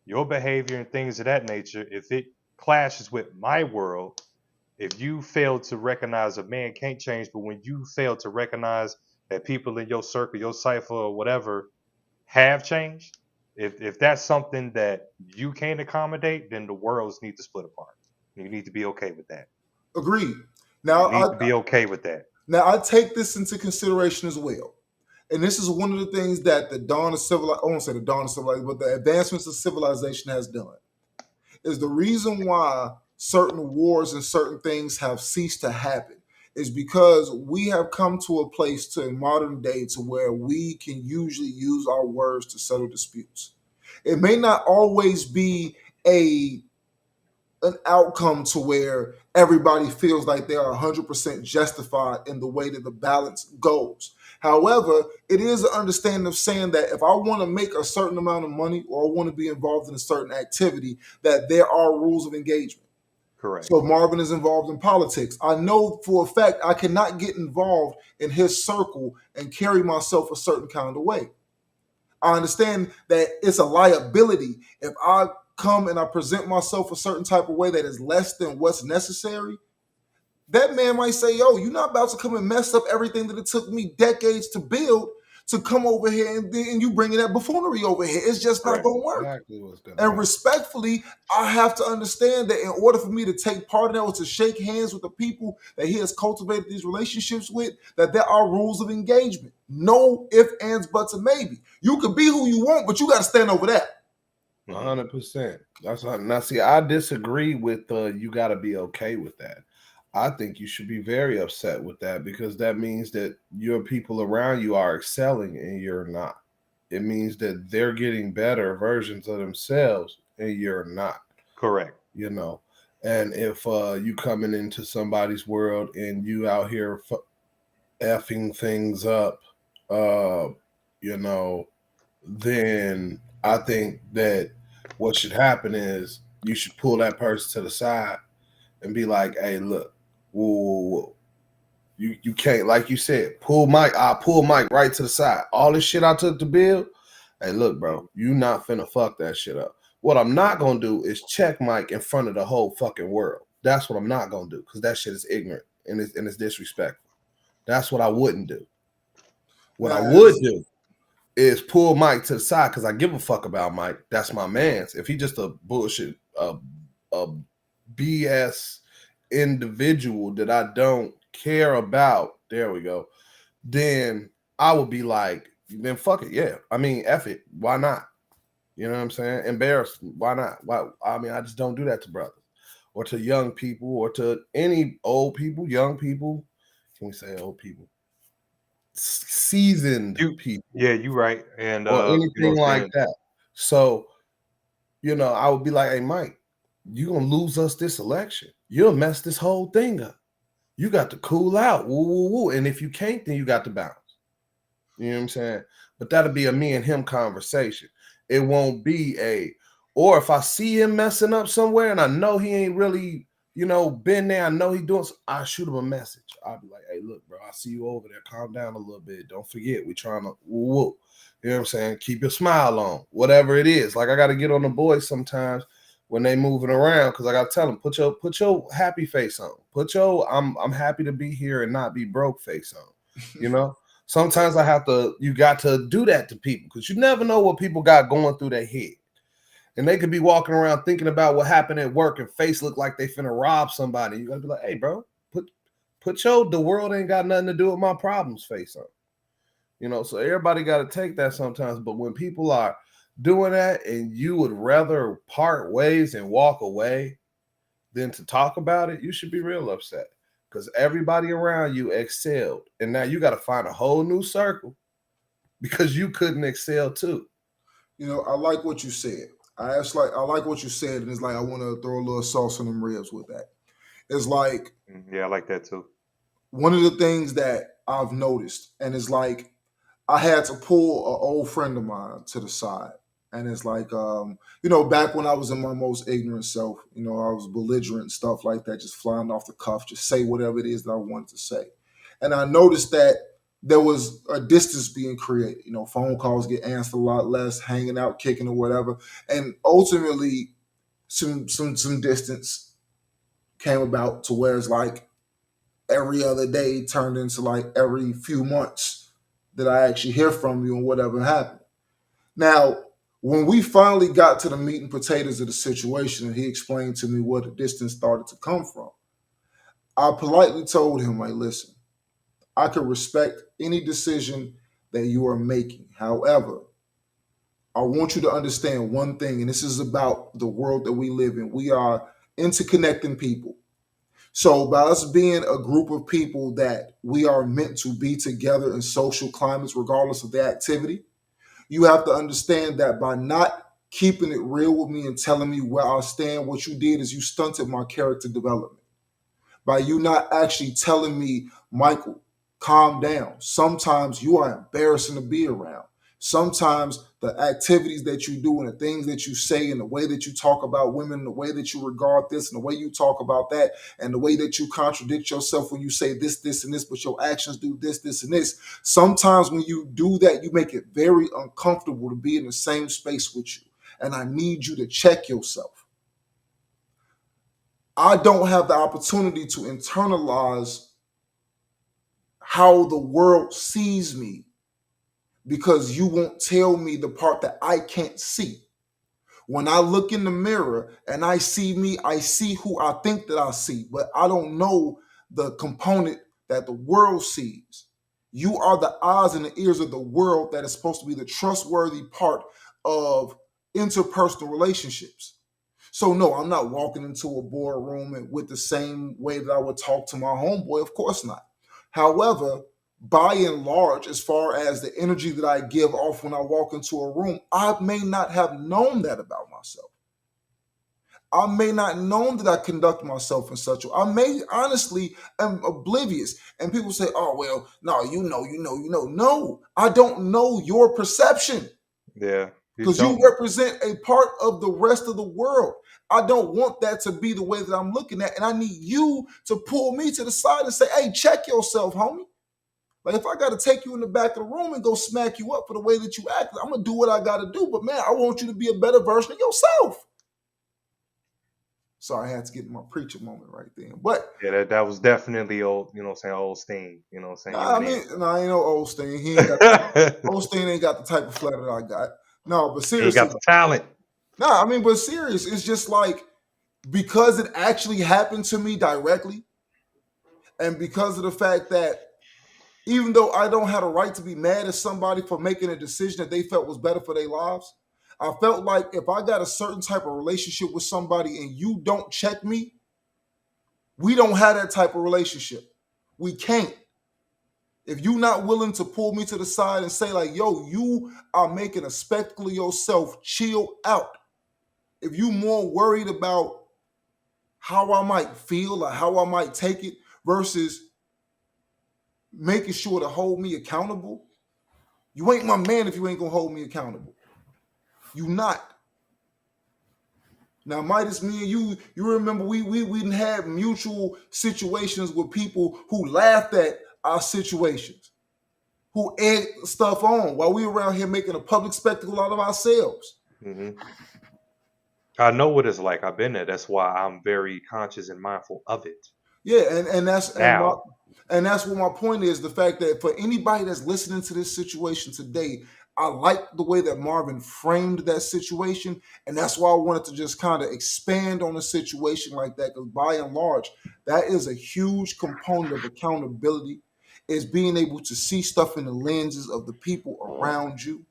your behavior and things of that nature, if it clashes with my world, if you fail to recognize a man can't change, but when you fail to recognize that people in your circle, your cipher, or whatever have changed, if that's something that you can't accommodate, then the worlds need to split apart. You need to be okay with that. Agreed. You Now, need to be okay with that. Now, I take this into consideration as well. And this is one of the things that the dawn of civilization, I won't say the dawn of civilization, but the advancements of civilization has done. Is the reason why certain wars and certain things have ceased to happen is because we have come to a place to in modern day to where we can usually use our words to settle disputes. It may not always be a an outcome to where everybody feels like they are 100% justified in the way that the balance goes. However, it is an understanding of saying that if I want to make a certain amount of money or I want to be involved in a certain activity, that there are rules of engagement. Correct. So if Marvin is involved in politics, I know for a fact I cannot get involved in his circle and carry myself a certain kind of way. I understand that it's a liability if I come and I present myself a certain type of way that is less than what's necessary. That man might say, yo, you're not about to come and mess up everything that it took me decades to build to come over here and you bringing that buffoonery over here. It's just not Correct. going to work. Exactly what's going And on. respectfully, I have to understand that in order for me to take part in that or to shake hands with the people that he has cultivated these relationships with, that there are rules of engagement. No ifs, ands, buts, and maybe. You can be who you want, but you got to stand over that. 100%. That's how, now. See, I disagree with you got to be okay with that. I think you should be very upset with that because that means that your people around you are excelling and you're not. It means that they're getting better versions of themselves and you're not. Correct. You know, and if you coming into somebody's world and you out here effing things up, you know, then I think that what should happen is you should pull that person to the side and be like, hey, look, whoa. You can't, like you said, pull Mike. I pull Mike right to the side. All this shit I took to build. Hey, look, bro, you not finna fuck that shit up. What I'm not gonna do is check Mike in front of the whole fucking world. That's what I'm not gonna do because that shit is ignorant and it's disrespectful. That's what I wouldn't do. What I would do is pull Mike to the side because I give a fuck about Mike. That's my man's. If he just a bullshit, a BS individual that I don't care about, there we go, then I would be like, then fuck it. Yeah. I mean, F it. Why not? You know what I'm saying? Embarrassed. Why not? Why? I mean, I just don't do that to brothers or to young people or to any old people, young people. Can we say old people? Seasoned people. Yeah, you right. And or anything like saying? that. So, you know, I would be like, hey, Mike, you're going to lose us this election. You'll mess this whole thing up. You got to cool out. Woo, woo, woo. And if you can't, then you got to bounce. You know what I'm saying? But that'll be a me and him conversation. It won't be or if I see him messing up somewhere and I know he ain't really, you know, been there, I know he doing, I shoot him a message. I'll be like, hey, look, bro, I see you over there. Calm down a little bit. Don't forget, we trying to woo, woo. You know what I'm saying? Keep your smile on, whatever it is. Like I got to get on the boys sometimes when they moving around because I got to tell them, put your happy face on. Put your I'm happy to be here and not be broke face on. You know? Sometimes you got to do that to people because you never know what people got going through their head. And they could be walking around thinking about what happened at work and face look like they finna rob somebody. You gotta be like, hey, bro, put your the world ain't got nothing to do with my problems face on. You know, so everybody got to take that sometimes. But when people are doing that and you would rather part ways and walk away than to talk about it, you should be real upset because everybody around you excelled. And now you got to find a whole new circle because you couldn't excel too. You know, I like what you said. I like what you said, and it's like I want to throw a little sauce on them ribs with that. It's like, yeah, I like that too. One of the things that I've noticed, and it's like I had to pull an old friend of mine to the side, and it's like, you know, back when I was in my most ignorant self, you know, I was belligerent, stuff like that, just flying off the cuff, just say whatever it is that I wanted to say, and I noticed that there was a distance being created. You know, phone calls get answered a lot less, hanging out, kicking or whatever. And ultimately some distance came about to where it's like every other day turned into like every few months that I actually hear from you and whatever happened. Now, when we finally got to the meat and potatoes of the situation and he explained to me where the distance started to come from, I politely told him, like, listen, I can respect any decision that you are making. However, I want you to understand one thing, and this is about the world that we live in. We are interconnecting people. So, by us being a group of people that we are meant to be together in social climates, regardless of the activity, you have to understand that by not keeping it real with me and telling me where I stand, what you did is you stunted my character development. By you not actually telling me, Michael, calm down. Sometimes you are embarrassing to be around. Sometimes the activities that you do and the things that you say and the way that you talk about women, the way that you regard this and the way you talk about that, and the way that you contradict yourself when you say this, this, and this, but your actions do this, this, and this. Sometimes when you do that, you make it very uncomfortable to be in the same space with you. And I need you to check yourself. I don't have the opportunity to internalize how the world sees me because you won't tell me the part that I can't see. When I look in the mirror and I see me, I see who I think that I see, but I don't know the component that the world sees. You are the eyes and the ears of the world that is supposed to be the trustworthy part of interpersonal relationships. So no, I'm not walking into a boardroom and with the same way that I would talk to my homeboy. Of course not. However, by and large, as far as the energy that I give off when I walk into a room, I may not have known that about myself. I may not known that I conduct myself in such a way. I may honestly am oblivious. And people say, oh, well, no, you know. No, I don't know your perception Yeah, you because you don't. represent a part of the rest of the world. I don't want that to be the way that I'm looking at. And I need you to pull me to the side and say, hey, check yourself, homie. Like if I got to take you in the back of the room and go smack you up for the way that you act, I'm going to do what I got to do. But man, I want you to be a better version of yourself. Sorry, I had to get my preacher moment right then. But Yeah, that was definitely old. You know, what I'm saying old Steen. You know, what I'm saying you nah, I went mean, in. nah, ain't no Osteen. Osteen ain't got the type of flair that I got. No, but He got seriously, the talent. nah, I mean, but serious, it's just like because it actually happened to me directly, and because of the fact that even though I don't have a right to be mad at somebody for making a decision that they felt was better for their lives, I felt like if I got a certain type of relationship with somebody and you don't check me, we don't have that type of relationship. We can't. If you're not willing to pull me to the side and say, like, yo, you are making a spectacle of yourself, chill out. If you more worried about how I might feel or how I might take it versus making sure to hold me accountable, you ain't my man if you ain't gonna hold me accountable. You not. Now, Midas, me and you remember we didn't have mutual situations with people who laughed at our situations, who egg stuff on while we were around here making a public spectacle out of ourselves. Hmm. I know what it's like. I've been there. That's why I'm very conscious and mindful of it Yeah, now. and that's what my point is. The fact that for anybody that's listening to this situation today, I like the way that Marvin framed that situation, and that's why I wanted to just kind of expand on a situation like that. Because by and large, that is a huge component of accountability, is being able to see stuff in the lenses of the people around you,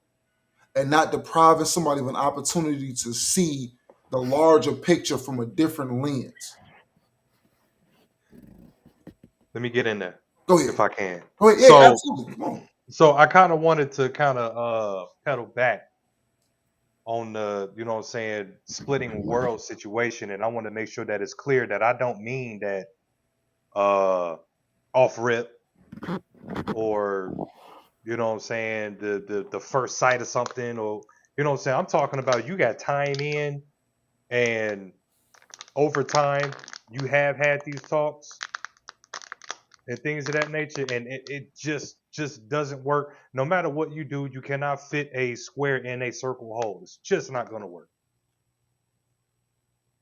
and not depriving somebody of an opportunity to see the larger picture from a different lens. Let me get in there Go if ahead. I can. Go ahead. Yeah, So, absolutely. Come on. so I kind of wanted to kind of pedal back on the, you know what I'm saying, splitting world situation, and I want to make sure that it's clear that I don't mean that off rip, or you know what I'm saying, the first sight of something, or you know what I'm saying. I'm talking about you got time in, and over time you have had these talks and things of that nature, and it just doesn't work. No matter what you do, you cannot fit a square in a circle hole. It's just not going to work.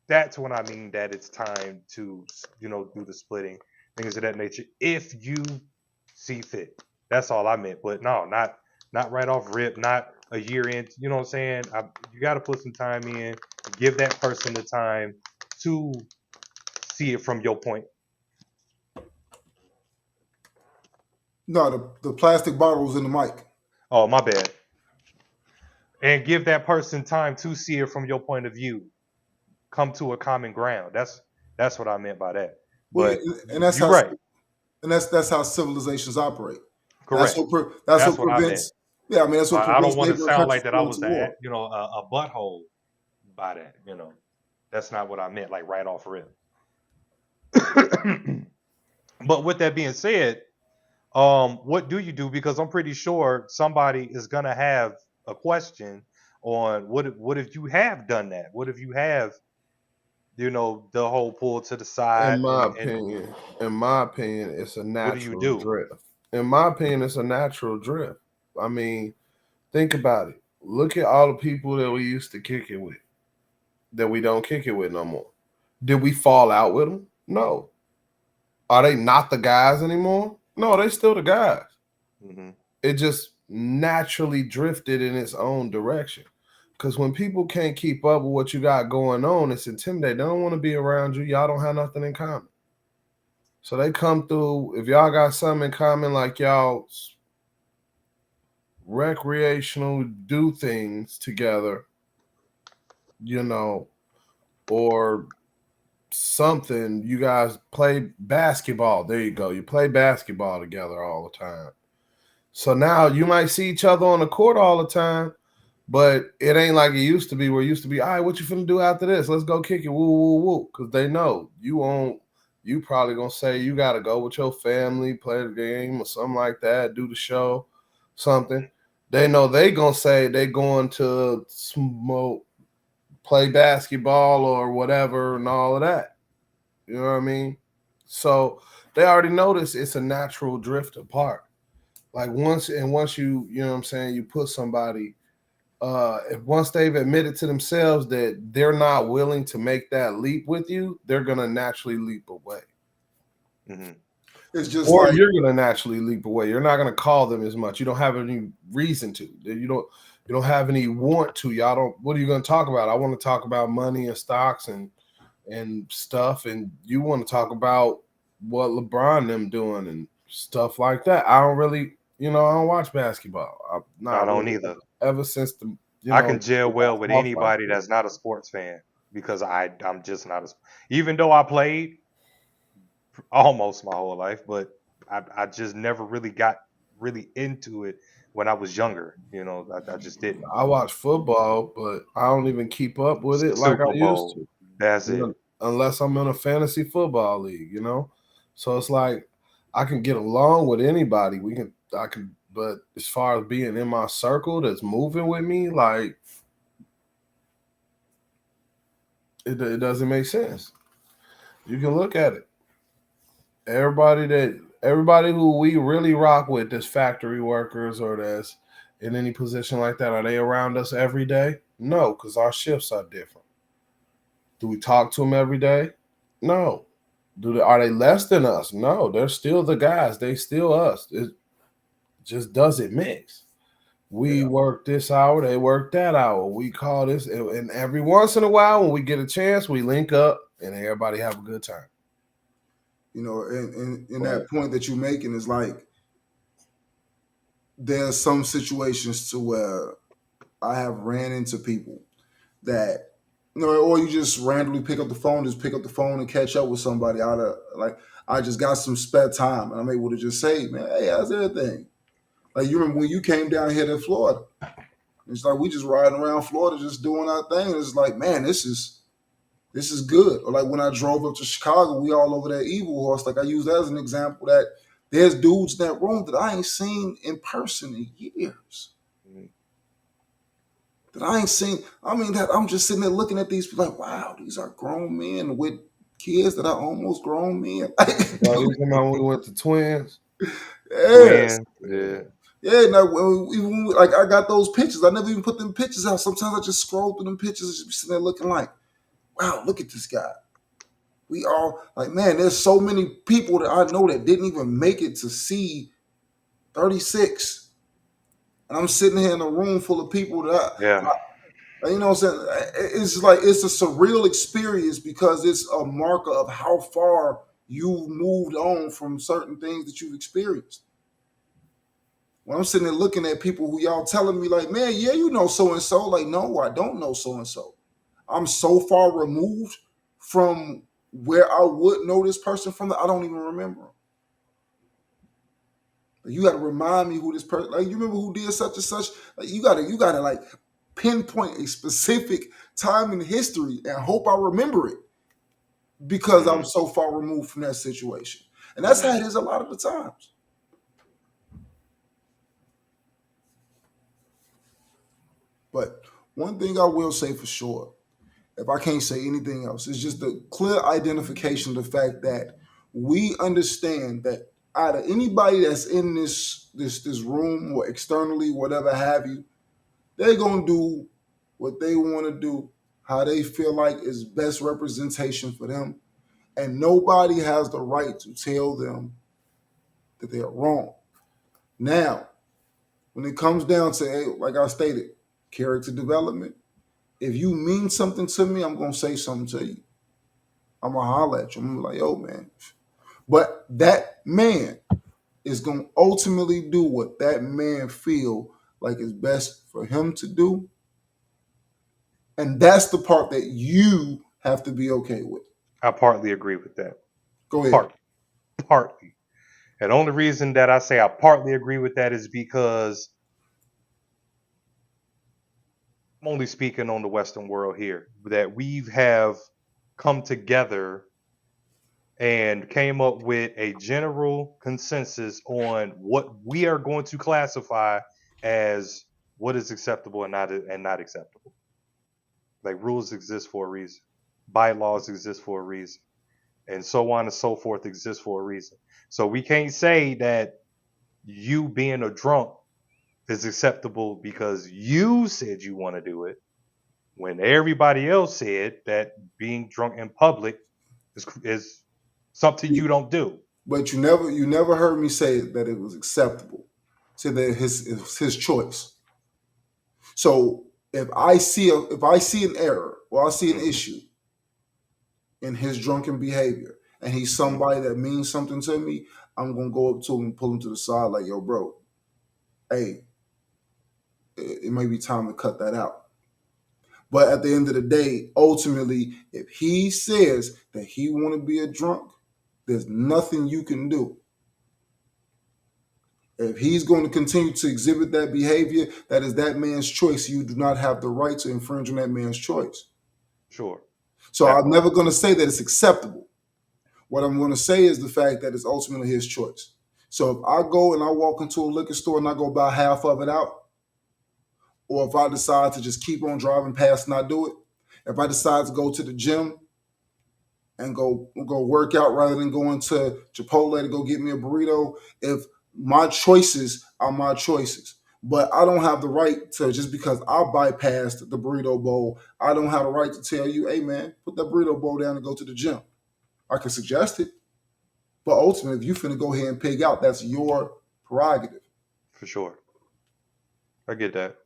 That's when I mean that it's time to, you know, do the splitting, things of that nature, if you see fit. That's all I meant. But no, not right off rip, not a year in. You know what I'm saying? You got to put some time in, give that person the time to see it from your point. No, the plastic bottle was in the mic. Oh, my bad. And give that person time to see it from your point of view. Come to a common ground. That's what I meant by that. Well, But and that's you're how right. that's how civilizations operate. That's Correct. what That's what I meant. prevents. Yeah, I mean that's what I don't prevents want to neighboring sound countries like that I from going was to war. a butthole by that. That's not what I meant. Like right off rip. But with that being said, what do you do? Because I'm pretty sure somebody is gonna have a question on what if you have done that? What if you have, the whole pull to the side and In my opinion, it's a what do you natural do? drift. In my opinion, it's a natural drift. I mean, think about it. Look at all the people that we used to kick it with, that we don't kick it with no more. Did we fall out with them? No. Are they not the guys anymore? No, they still the guys. Hmm. It just naturally drifted in its own direction. Because when people can't keep up with what you got going on, it's intimidating. They don't want to be around you. Y'all don't have nothing in common. So they come through. If y'all got something in common, like y'all recreational do things together, or something, you guys play basketball. There you go. You play basketball together all the time. So now you might see each other on the court all the time, but it ain't like it used to be, where it used to be, all right, what you finna do after this? Let's go kick it, woo, woo, woo. Because they know you probably gonna say you gotta go with your family, play the game or something like that, do the show, something. They know they gonna say they going to smoke, play basketball or whatever and all of that. You know what I mean? So they already notice it's a natural drift apart. Like once you, you know what I'm saying, you put somebody, if once they've admitted to themselves that they're not willing to make that leap with you, they're gonna naturally leap away. Hmm. It's just Or like you're gonna naturally leap away. You're not gonna call them as much. You don't have any reason to. You don't have any want to. Y'all don't. What are you gonna talk about? I want to talk about money and stocks and stuff, and you want to talk about what LeBron them doing and stuff like that. I don't really, I don't watch basketball. I'm I not don't really. either. Ever since the, I can gel well with off like anybody that. that's not a sports fan because I'm just not even though I played almost my whole life, but I just never really got really into it when I was younger. I just didn't. I watch football, but I don't even keep up with it like I Super used Bowl, to. that's it. Unless I'm in a fantasy football league. So it's like I can get along with anybody. But as far as being in my circle that's moving with me, like it doesn't make sense. You can look at it. Everybody who we really rock with, that's factory workers or that's in any position like that, are they around us every day? No, because our shifts are different. Do we talk to them every day? No. Are they less than us? No, they're still the guys. They still us. It just doesn't mix. We yeah, work this hour, they work that hour. We call this, and every once in a while, when we get a chance, we link up and everybody have a good time. and But that point that you're making is like there's some situations to where I have ran into people that or you just randomly pick up the phone and catch up with somebody out of like I just got some spare time and I'm able to just say, man, hey, how's everything? Like you remember when you came down here to Florida? It's like we just riding around Florida, just doing our thing. It's like, man, this is good. Or like when I drove up to Chicago, we all over that Evil Horse. Like I use that as an example that there's dudes in that room that I ain't seen in person in years. That I ain't seen. I mean, that I'm just sitting there looking at these people like, wow, these are grown men with kids that are almost grown men. you remember when we went to Twins? Yes. Twins, yeah. Yeah, no, like I got those pictures. I never even put them pictures out. Sometimes I just scroll through them pictures and just be sitting there looking like, wow, look at this guy. We all like, man, there's so many people that I know that didn't even make it to see 36. And I'm sitting here in a room full of people that Yeah. you know what I'm saying? It's like it's a surreal experience because it's a marker of how far you've moved on from certain things that you've experienced. When I'm sitting there looking at people who y'all telling me like, man, yeah, you know so and so. Like, no, I don't know so and so. I'm so far removed from where I would know this person from, I don't even remember. Like, you got to remind me who this person. Like, you remember who did such and such. Like, you gotta like pinpoint a specific time in history and hope I remember it because I'm so far removed from that situation. And that's how it is a lot of the times. But one thing I will say for sure, if I can't say anything else, is just the clear identification of the fact that we understand that out of anybody that's in this room or externally, whatever have you, they're gonna do what they want to do, how they feel like is best representation for them, and nobody has the right to tell them that they're wrong. Now, when it comes down to, like I stated, character development, if you mean something to me, I'm gonna say something to you. I'm gonna holler at you. I'm gonna be like, yo, man. But that man is gonna ultimately do what that man feel like is best for him to do. And that's the part that you have to be okay with. I partly agree with that. Go ahead. Partly. And the only reason that I say I partly agree with that is because I'm only speaking on the Western world here, that we have come together and came up with a general consensus on what we are going to classify as what is acceptable and not acceptable. Like, rules exist for a reason, bylaws exist for a reason, and so on and so forth exist for a reason. So we can't say that you being a drunk is acceptable because you said you want to do it, when everybody else said that being drunk in public is something you don't do. But you never heard me say that it was acceptable. Say that it was his choice. So if I see an error or I see an issue in his drunken behavior, and he's somebody that means something to me, I'm gonna go up to him and pull him to the side, like, yo, bro, hey, it may be time to cut that out. But at the end of the day, ultimately, if he says that he want to be a drunk, there's nothing you can do. If he's going to continue to exhibit that behavior, that is that man's choice. You do not have the right to infringe on that man's choice. Sure. So I'm never going to say that it's acceptable. What I'm going to say is the fact that it's ultimately his choice. So if I go and I walk into a liquor store and I go buy half of it out, or if I decide to just keep on driving past and not do it, if I decide to go to the gym and go work out rather than going to Chipotle to go get me a burrito, if my choices are my choices. But I don't have the right to, just because I bypassed the burrito bowl, I don't have the right to tell you, hey, man, put that burrito bowl down and go to the gym. I can suggest it. But ultimately, if you finna go ahead and pig out, that's your prerogative. For sure. I get that.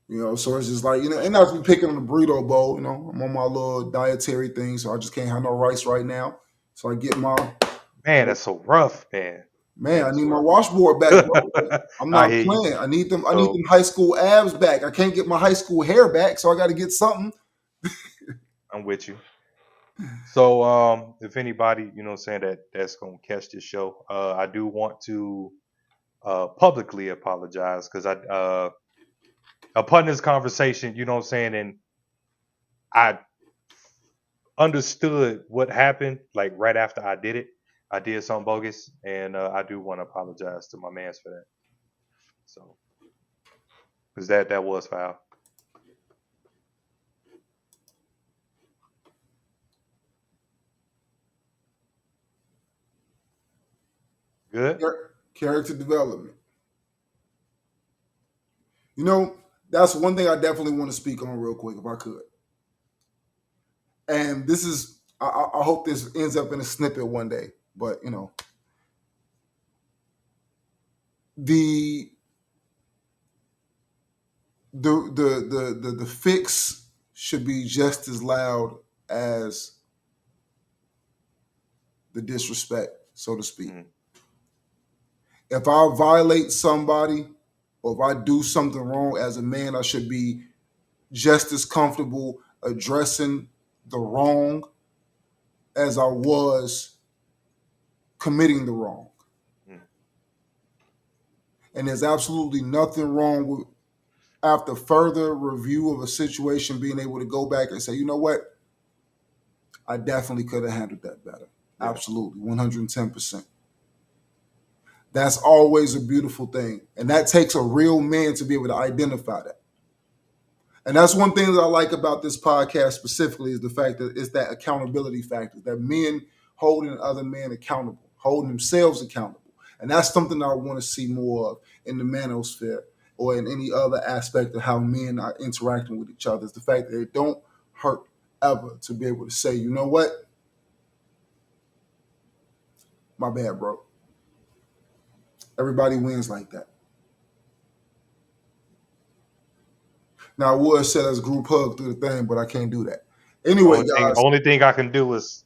You know, so it's just like, you know, and not to be picking on the burrito bowl, you know, I'm on my little dietary thing, so I just can't have no rice right now. So I get my... Man, that's so rough, man. Man, I need my washboard back, bro. I'm not playing. I need them high school abs back. I can't get my high school hair back, so I got to get something. I'm with you. So if anybody, you know what I'm saying, that's going to catch this show, I do want to publicly apologize because upon this conversation, you know what I'm saying, and I understood what happened, like right after I did it. I did something bogus, and I do want to apologize to my mans for that. So, because that was foul. Good. Character development. You know, that's one thing I definitely want to speak on real quick, if I could. And this is, I hope this ends up in a snippet one day, but you know, the fix should be just as loud as the disrespect, so to speak. Mm-hmm. If I violate somebody or if I do something wrong as a man, I should be just as comfortable addressing the wrong as I was committing the wrong. Mm. And there's absolutely nothing wrong with, after further review of a situation, being able to go back and say, you know what? I definitely could have handled that better. Yeah. Absolutely, 110%. That's always a beautiful thing. And that takes a real man to be able to identify that. And that's one thing that I like about this podcast specifically, is the fact that it's that accountability factor, that men holding other men accountable, holding themselves accountable. And that's something that I want to see more of in the manosphere or in any other aspect of how men are interacting with each other, is the fact that it don't hurt ever to be able to say, you know what? My bad, bro. Everybody wins like that. Now, I would have said us group hug through the thing, but I can't do that. Anyway, guys. Only thing I can do is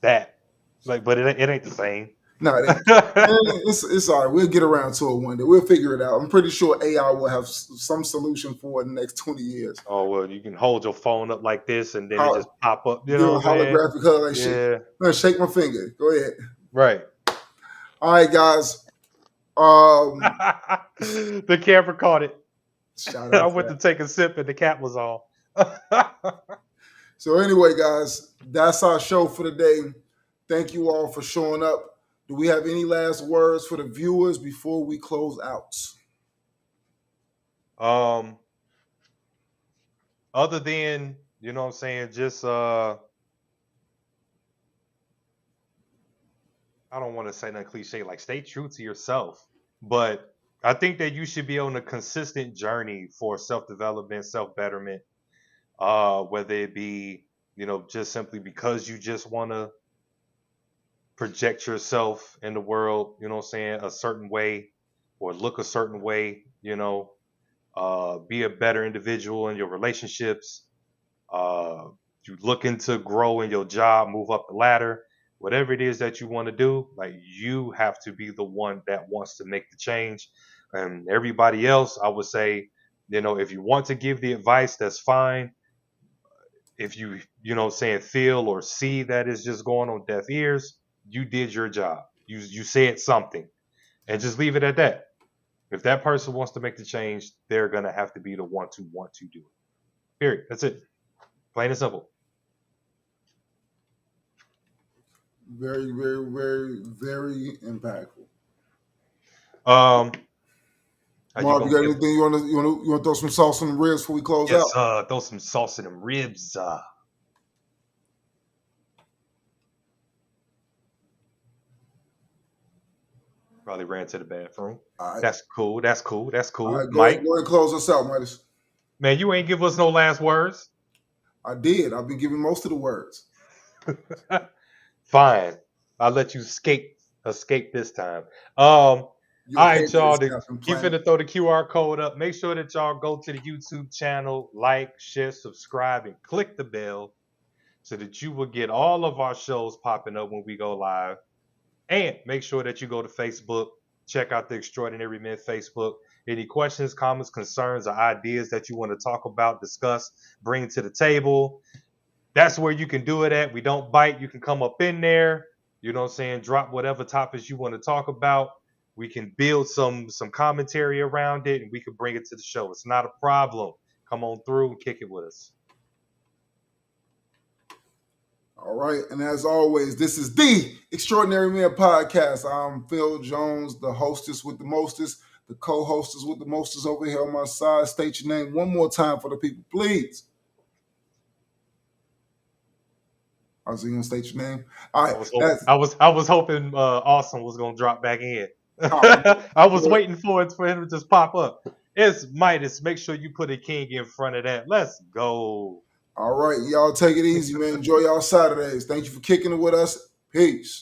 that. Like, but it ain't the same. No, it's all right. We'll get around to it one day. We'll figure it out. I'm pretty sure AI will have some solution for it in the next 20 years. Oh, well, you can hold your phone up like this and then it just pop up. You know what I'm saying? Holographic hug, like Yeah. shit. Shake my finger. Go ahead. Right. All right, guys. The camera caught it. Shout I out went to take a sip and the cap was on. So anyway, guys, that's our show for today. Thank you all for showing up. Do we have any last words for the viewers before we close out? Other than, you know what I'm saying, just I don't want to say nothing cliche, like stay true to yourself. But I think that you should be on a consistent journey for self-development, self-betterment, whether it be, you know, just simply because you just want to project yourself in the world, you know what I'm saying, a certain way or look a certain way, you know, be a better individual in your relationships, you looking to grow in your job, move up the ladder, whatever it is that you want to do, like you have to be the one that wants to make the change. And everybody else, I would say, you know, if you want to give the advice, that's fine. If you know what I'm saying, feel or see that it's just going on deaf ears, you did your job. You said something, and just leave it at that. If that person wants to make the change, they're gonna have to be the one to want to do it. Period. That's it. Plain and simple. Very, very, very, very impactful. Marv, you got anything you want to throw some sauce on the ribs before we close out? Yes, throw some sauce in them ribs. Probably ran to the bathroom. Right. That's cool. That's cool. That's cool. All right, go ahead and close us out, Midas. Man, you ain't give us no last words. I did. I've been giving most of the words. Fine. I'll let you escape this time. All right, y'all. You finna throw the QR code up. Make sure that y'all go to the YouTube channel, like, share, subscribe, and click the bell so that you will get all of our shows popping up when we go live. And make sure that you go to Facebook, check out the Extraordinary Men Facebook. Any questions, comments, concerns, or ideas that you want to talk about, discuss, bring to the table, that's where you can do it at. We don't bite. You can come up in there, you know what I'm saying, drop whatever topics you want to talk about. We can build some commentary around it, and we can bring it to the show. It's not a problem. Come on through and kick it with us. All right. And as always, this is the Extraordinary Men Podcast. I'm Phil Jones, the hostess with the mostest, the co-hostess with the mostest over here on my side. State your name one more time for the people, please. I was going to state your name. All right. I was hoping Austin was going to drop back in. I was waiting for him to just pop up. It's Midas. Make sure you put a king in front of that. Let's go. All right. Y'all take it easy, man. Enjoy y'all Saturdays. Thank you for kicking it with us. Peace.